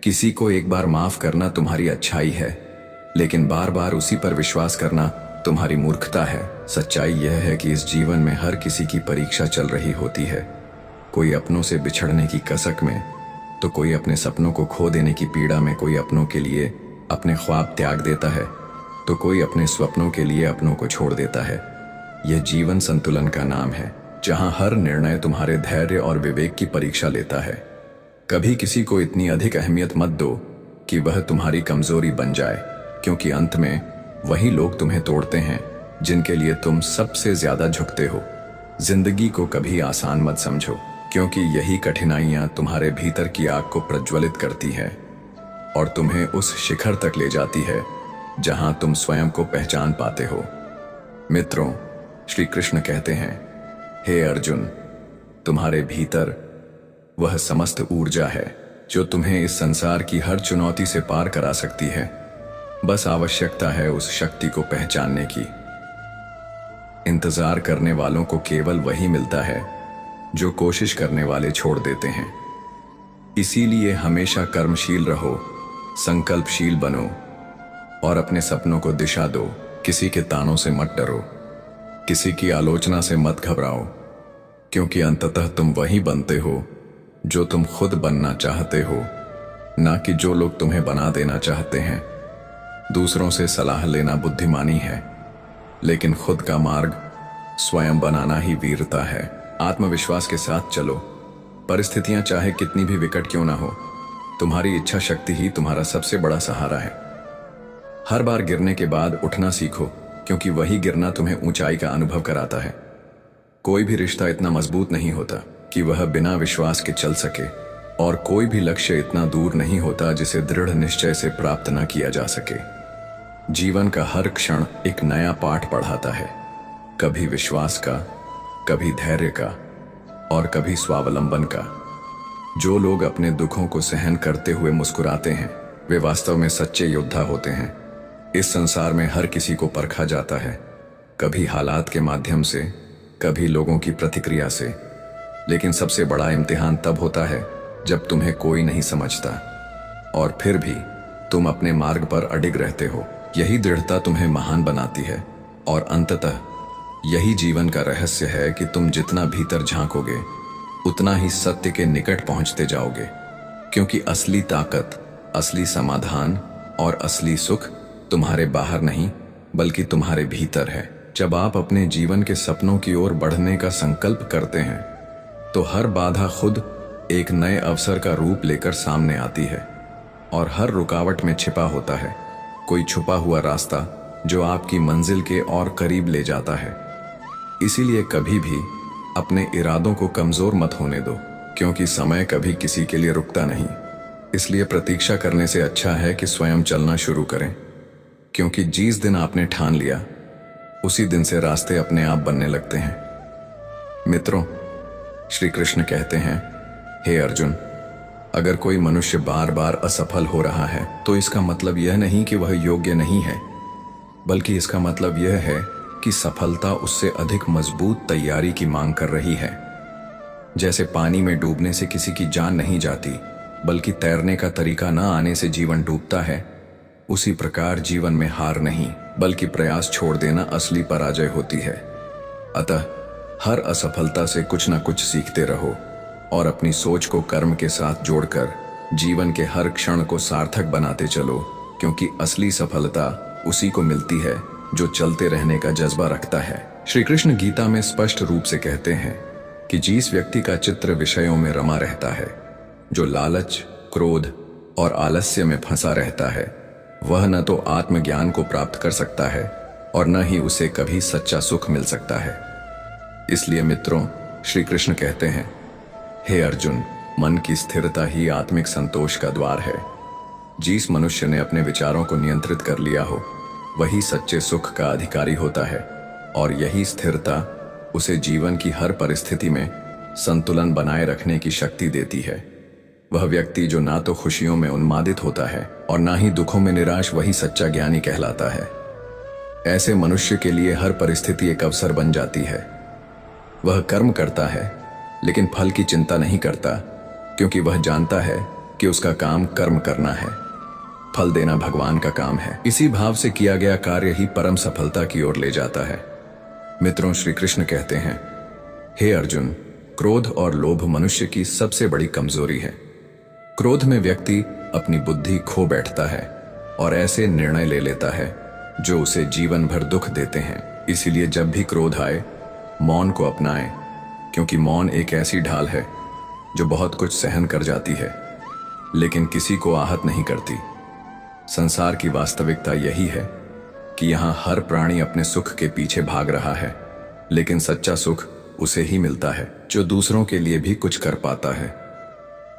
S1: किसी को एक बार माफ करना तुम्हारी अच्छाई है, लेकिन बार बार उसी पर विश्वास करना तुम्हारी मूर्खता है। सच्चाई यह है कि इस जीवन में हर किसी की परीक्षा चल रही होती है। कोई अपनों से बिछड़ने की कसक में, तो कोई अपने सपनों को खो देने की पीड़ा में, कोई अपनों के लिए अपने ख्वाब त्याग देता है, तो कोई अपने स्वप्नों के लिए अपनों को छोड़ देता है। यह जीवन संतुलन का नाम है, जहां हर निर्णय तुम्हारे धैर्य और विवेक की परीक्षा लेता है। कभी किसी को इतनी अधिक अहमियत मत दो कि वह तुम्हारी कमजोरी बन जाए, क्योंकि अंत में वही लोग तुम्हें तोड़ते हैं जिनके लिए तुम सबसे ज्यादा झुकते हो। जिंदगी को कभी आसान मत समझो, क्योंकि यही कठिनाइयां तुम्हारे भीतर की आग को प्रज्वलित करती है और तुम्हें उस शिखर तक ले जाती है जहां तुम स्वयं को पहचान पाते हो। मित्रों, श्री कृष्ण कहते हैं, हे अर्जुन, तुम्हारे भीतर वह समस्त ऊर्जा है जो तुम्हें इस संसार की हर चुनौती से पार करा सकती है। बस आवश्यकता है उस शक्ति को पहचानने की। इंतजार करने वालों को केवल वही मिलता है जो कोशिश करने वाले छोड़ देते हैं। इसीलिए हमेशा कर्मशील रहो, संकल्पशील बनो और अपने सपनों को दिशा दो। किसी के तानों से मत डरो, किसी की आलोचना से मत घबराओ, क्योंकि अंततः तुम वही बनते हो जो तुम खुद बनना चाहते हो, ना कि जो लोग तुम्हें बना देना चाहते हैं। दूसरों से सलाह लेना बुद्धिमानी है, लेकिन खुद का मार्ग स्वयं बनाना ही वीरता है। आत्मविश्वास के साथ चलो, परिस्थितियां चाहे कितनी भी विकट क्यों ना हो, तुम्हारी इच्छा शक्ति ही तुम्हारा सबसे बड़ा सहारा है। हर बार गिरने के बाद उठना सीखो, क्योंकि वही गिरना तुम्हें ऊंचाई का अनुभव कराता है। कोई भी रिश्ता इतना मजबूत नहीं होता कि वह बिना विश्वास के चल सके, और कोई भी लक्ष्य इतना दूर नहीं होता जिसे दृढ़ निश्चय से प्राप्त न किया जा सके। जीवन का हर क्षण एक नया पाठ पढ़ाता है, कभी विश्वास का, कभी धैर्य का, और कभी स्वावलंबन का। जो लोग अपने दुखों को सहन करते हुए मुस्कुराते हैं, वे वास्तव में सच्चे योद्धा होते हैं। इस संसार में हर किसी को परखा जाता है, कभी हालात के माध्यम से, कभी लोगों की प्रतिक्रिया से, लेकिन सबसे बड़ा इम्तिहान तब होता है जब तुम्हें कोई नहीं समझता और फिर भी तुम अपने मार्ग पर अडिग रहते हो। यही दृढ़ता तुम्हें महान बनाती है, और अंततः यही जीवन का रहस्य है कि तुम जितना भीतर झांकोगे, उतना ही सत्य के निकट पहुंचते जाओगे। क्योंकि असली ताकत, असली समाधान और असली सुख तुम्हारे बाहर नहीं, बल्कि तुम्हारे भीतर है। जब आप अपने जीवन के सपनों की ओर बढ़ने का संकल्प करते हैं, तो हर बाधा खुद एक नए अवसर का रूप लेकर सामने आती है, और हर रुकावट में छिपा होता है कोई छुपा हुआ रास्ता जो आपकी मंजिल के और करीब ले जाता है। इसीलिए कभी भी अपने इरादों को कमजोर मत होने दो, क्योंकि समय कभी किसी के लिए रुकता नहीं। इसलिए प्रतीक्षा करने से अच्छा है कि स्वयं चलना शुरू करें, क्योंकि जिस दिन आपने ठान लिया, उसी दिन से रास्ते अपने आप बनने लगते हैं। मित्रों, श्री कृष्ण कहते हैं, हे अर्जुन, अगर कोई मनुष्य बार बार असफल हो रहा है, तो इसका मतलब यह नहीं कि वह योग्य नहीं है, बल्कि इसका मतलब यह है कि सफलता उससे अधिक मजबूत तैयारी की मांग कर रही है। जैसे पानी में डूबने से किसी की जान नहीं जाती, बल्कि तैरने का तरीका न आने से जीवन डूबता है, उसी प्रकार जीवन में हार नहीं, बल्कि प्रयास छोड़ देना असली पराजय होती है। अतः हर असफलता से कुछ न कुछ सीखते रहो, और अपनी सोच को कर्म के साथ जोड़कर जीवन के हर क्षण को सार्थक बनाते चलो, क्योंकि असली सफलता उसी को मिलती है जो चलते रहने का जज्बा रखता है। श्री कृष्ण गीता में स्पष्ट रूप से कहते हैं कि जिस व्यक्ति का चित्र विषयों में रमा रहता है, जो लालच, क्रोध और आलस्य में फंसा रहता है, वह न तो आत्मज्ञान को प्राप्त कर सकता है और न ही उसे कभी सच्चा सुख मिल सकता है। इसलिए मित्रों, श्री कृष्ण कहते हैं, हे अर्जुन, मन की स्थिरता ही आत्मिक संतोष का द्वार है। जिस मनुष्य ने अपने विचारों को नियंत्रित कर लिया हो, वही सच्चे सुख का अधिकारी होता है, और यही स्थिरता उसे जीवन की हर परिस्थिति में संतुलन बनाए रखने की शक्ति देती है। वह व्यक्ति जो ना तो खुशियों में उन्मादित होता है और ना ही दुखों में निराश, वही सच्चा ज्ञानी कहलाता है। ऐसे मनुष्य के लिए हर परिस्थिति एक अवसर बन जाती है। वह कर्म करता है, लेकिन फल की चिंता नहीं करता, क्योंकि वह जानता है कि उसका काम कर्म करना है, फल देना भगवान का काम है। इसी भाव से किया गया कार्य ही परम सफलता की ओर ले जाता है। मित्रों, श्री कृष्ण कहते हैं, हे अर्जुन, क्रोध और लोभ मनुष्य की सबसे बड़ी कमजोरी है। क्रोध में व्यक्ति अपनी बुद्धि खो बैठता है और ऐसे निर्णय ले लेता है जो उसे जीवन भर दुख देते हैं। इसीलिए जब भी क्रोध आए, मौन को अपनाएं, क्योंकि मौन एक ऐसी ढाल है जो बहुत कुछ सहन कर जाती है, लेकिन किसी को आहत नहीं करती। संसार की वास्तविकता यही है कि यहाँ हर प्राणी अपने सुख के पीछे भाग रहा है, लेकिन सच्चा सुख उसे ही मिलता है जो दूसरों के लिए भी कुछ कर पाता है।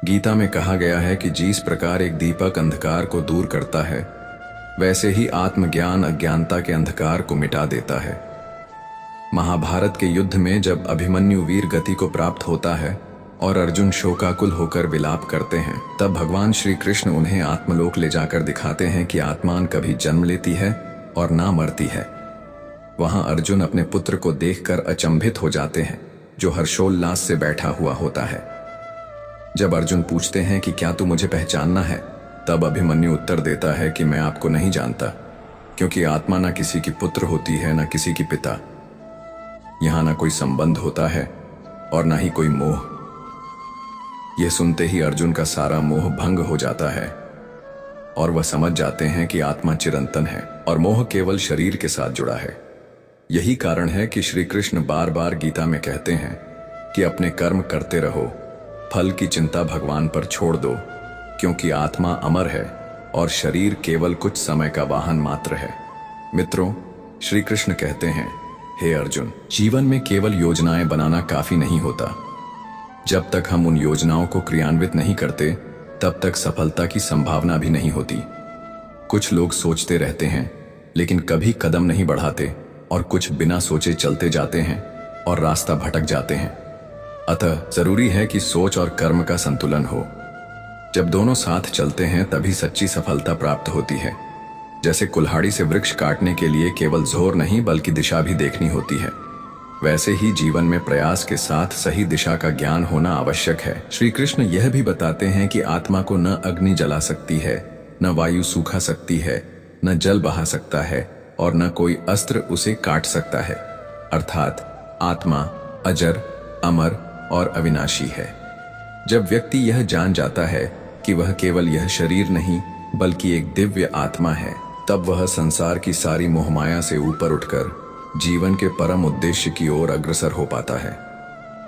S1: गीता में कहा गया है कि जिस प्रकार एक दीपक अंधकार को दूर करता है, वैसे ही आत्मज्ञान अज्ञानता के अंधकार को मिटा देता है। महाभारत के युद्ध में जब अभिमन्यु वीर गति को प्राप्त होता है और अर्जुन शोकाकुल होकर विलाप करते हैं, तब भगवान श्री कृष्ण उन्हें आत्मलोक ले जाकर दिखाते हैं कि आत्मा कभी जन्म लेती है और ना मरती है। वहां अर्जुन अपने पुत्र को देखकर अचंभित हो जाते हैं, जो हर्षोल्लास से बैठा हुआ होता है। जब अर्जुन पूछते हैं कि क्या तू मुझे पहचानना है, तब अभिमन्यु उत्तर देता है कि मैं आपको नहीं जानता, क्योंकि आत्मा ना किसी की पुत्र होती है, ना किसी की पिता। यहां ना कोई संबंध होता है और ना ही कोई मोह। यह सुनते ही अर्जुन का सारा मोह भंग हो जाता है और वह समझ जाते हैं कि आत्मा चिरंतन है और मोह केवल शरीर के साथ जुड़ा है। यही कारण है कि श्री कृष्ण बार बार गीता में कहते हैं कि अपने कर्म करते रहो, फल की चिंता भगवान पर छोड़ दो, क्योंकि आत्मा अमर है और शरीर केवल कुछ समय का वाहन मात्र है। मित्रों, श्री कृष्ण कहते हैं, हे अर्जुन, जीवन में केवल योजनाएं बनाना काफी नहीं होता। जब तक हम उन योजनाओं को क्रियान्वित नहीं करते, तब तक सफलता की संभावना भी नहीं होती। कुछ लोग सोचते रहते हैं लेकिन कभी कदम नहीं बढ़ाते, और कुछ बिना सोचे चलते जाते हैं और रास्ता भटक जाते हैं। अतः जरूरी है कि सोच और कर्म का संतुलन हो। जब दोनों साथ चलते हैं तभी सच्ची सफलता प्राप्त होती है। जैसे कुल्हाड़ी से वृक्ष काटने के लिए केवल जोर नहीं बल्कि दिशा भी देखनी होती है, वैसे ही जीवन में प्रयास के साथ सही दिशा का ज्ञान होना आवश्यक है। श्री कृष्ण यह भी बताते हैं कि आत्मा को न अग्नि जला सकती है, न वायु सूखा सकती है, न जल बहा सकता है, और न कोई अस्त्र उसे काट सकता है। अर्थात आत्मा अजर, अमर और अविनाशी है। जब व्यक्ति यह जान जाता है कि वह केवल यह शरीर नहीं बल्कि एक दिव्य आत्मा है, तब वह संसार की सारी मोहमाया से ऊपर उठकर जीवन के परम उद्देश्य की ओर अग्रसर हो पाता है।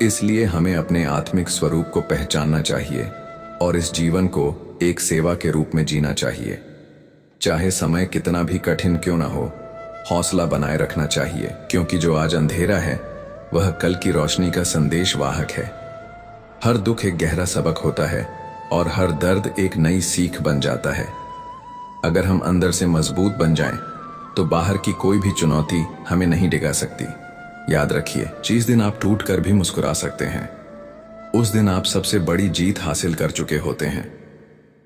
S1: इसलिए हमें अपने आत्मिक स्वरूप को पहचानना चाहिए और इस जीवन को एक सेवा के रूप में जीना चाहिए। चाहे समय कितना भी कठिन क्यों न हो, हौसला बनाए रखना चाहिए, क्योंकि जो आज अंधेरा है वह कल की रोशनी का संदेश वाहक है। हर दुख एक गहरा सबक होता है और हर दर्द एक नई सीख बन जाता है। अगर हम अंदर से मजबूत बन जाएं, तो बाहर की कोई भी चुनौती हमें नहीं डिगा सकती। याद रखिए, जिस दिन आप टूट कर भी मुस्कुरा सकते हैं, उस दिन आप सबसे बड़ी जीत हासिल कर चुके होते हैं।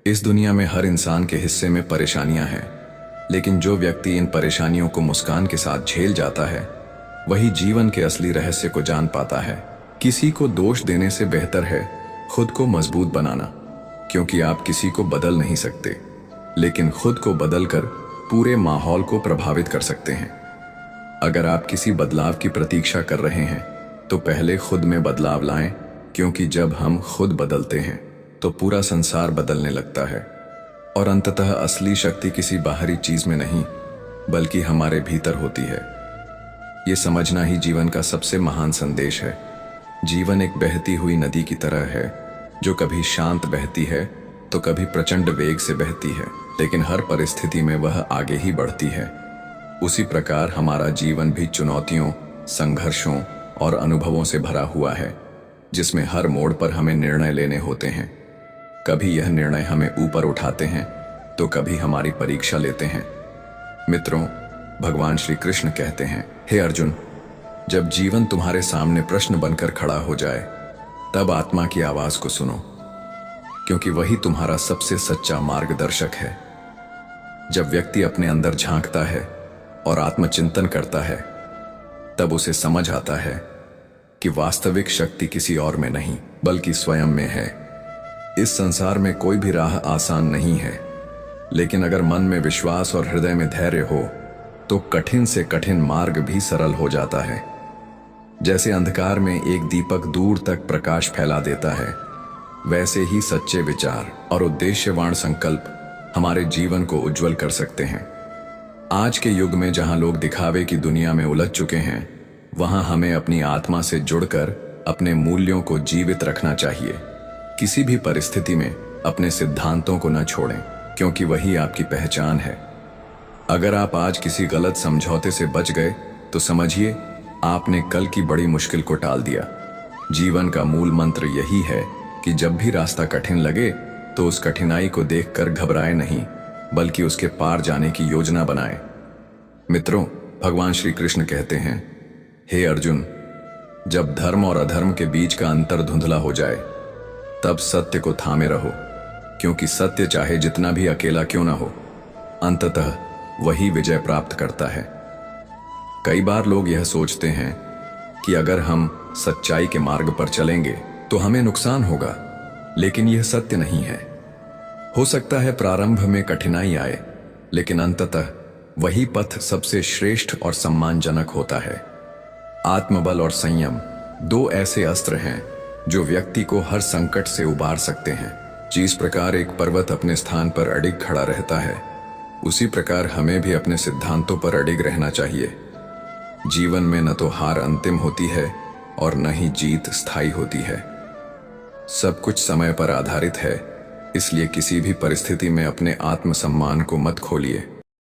S1: इस दुनिया में हर इंसान के हिस्से में परेशानियां हैं, लेकिन जो व्यक्ति इन परेशानियों को मुस्कान के साथ झेल जाता है, वही जीवन के असली रहस्य को जान पाता है। किसी को दोष देने से बेहतर है खुद को मजबूत बनाना, क्योंकि आप किसी को बदल नहीं सकते, लेकिन खुद को बदलकर पूरे माहौल को प्रभावित कर सकते हैं। अगर आप किसी बदलाव की प्रतीक्षा कर रहे हैं, तो पहले खुद में बदलाव लाएं, क्योंकि जब हम खुद बदलते हैं तो पूरा संसार बदलने लगता है। और अंततः असली शक्ति किसी बाहरी चीज में नहीं बल्कि हमारे भीतर होती है। ये समझना ही जीवन का सबसे महान संदेश है। जीवन एक बहती हुई नदी की तरह है, जो कभी शांत बहती है तो कभी प्रचंड वेग से बहती है, लेकिन हर परिस्थिति में वह आगे ही बढ़ती है। उसी प्रकार हमारा जीवन भी चुनौतियों, संघर्षों और अनुभवों से भरा हुआ है, जिसमें हर मोड़ पर हमें निर्णय लेने होते हैं। कभी यह निर्णय हमें ऊपर उठाते हैं तो कभी हमारी परीक्षा लेते हैं। मित्रों, भगवान श्री कृष्ण कहते हैं, हे अर्जुन, जब जीवन तुम्हारे सामने प्रश्न बनकर खड़ा हो जाए, तब आत्मा की आवाज को सुनो, क्योंकि वही तुम्हारा सबसे सच्चा मार्गदर्शक है। जब व्यक्ति अपने अंदर झांकता है और आत्मचिंतन करता है, तब उसे समझ आता है कि वास्तविक शक्ति किसी और में नहीं बल्कि स्वयं में है। इस संसार में कोई भी राह आसान नहीं है, लेकिन अगर मन में विश्वास और हृदय में धैर्य हो तो कठिन से कठिन मार्ग भी सरल हो जाता है। जैसे अंधकार में एक दीपक दूर तक प्रकाश फैला देता है, वैसे ही सच्चे विचार और उद्देश्यवान संकल्प हमारे जीवन को उज्जवल कर सकते हैं। आज के युग में जहां लोग दिखावे की दुनिया में उलझ चुके हैं, वहां हमें अपनी आत्मा से जुड़कर अपने मूल्यों को जीवित रखना चाहिए। किसी भी परिस्थिति में अपने सिद्धांतों को न छोड़ें, क्योंकि वही आपकी पहचान है। अगर आप आज किसी गलत समझौते से बच गए, तो समझिए आपने कल की बड़ी मुश्किल को टाल दिया। जीवन का मूल मंत्र यही है कि जब भी रास्ता कठिन लगे, तो उस कठिनाई को देखकर घबराए नहीं, बल्कि उसके पार जाने की योजना बनाएं। मित्रों, भगवान श्री कृष्ण कहते हैं, हे अर्जुन, जब धर्म और अधर्म के बीच का अंतर धुंधला हो जाए, तब सत्य को थामे रहो, क्योंकि सत्य चाहे जितना भी अकेला क्यों ना हो, अंततः वही विजय प्राप्त करता है। कई बार लोग यह सोचते हैं कि अगर हम सच्चाई के मार्ग पर चलेंगे तो हमें नुकसान होगा, लेकिन यह सत्य नहीं है। हो सकता है प्रारंभ में कठिनाई आए, लेकिन अंततः वही पथ सबसे श्रेष्ठ और सम्मानजनक होता है। आत्मबल और संयम दो ऐसे अस्त्र हैं जो व्यक्ति को हर संकट से उबार सकते हैं। जिस प्रकार एक पर्वत अपने स्थान पर अडिग खड़ा रहता है, उसी प्रकार हमें भी अपने सिद्धांतों पर अडिग रहना चाहिए। जीवन में न तो हार अंतिम होती है और न ही जीत स्थायी होती है। सब कुछ समय पर आधारित है, इसलिए किसी भी परिस्थिति में अपने आत्मसम्मान को मत खोलिए।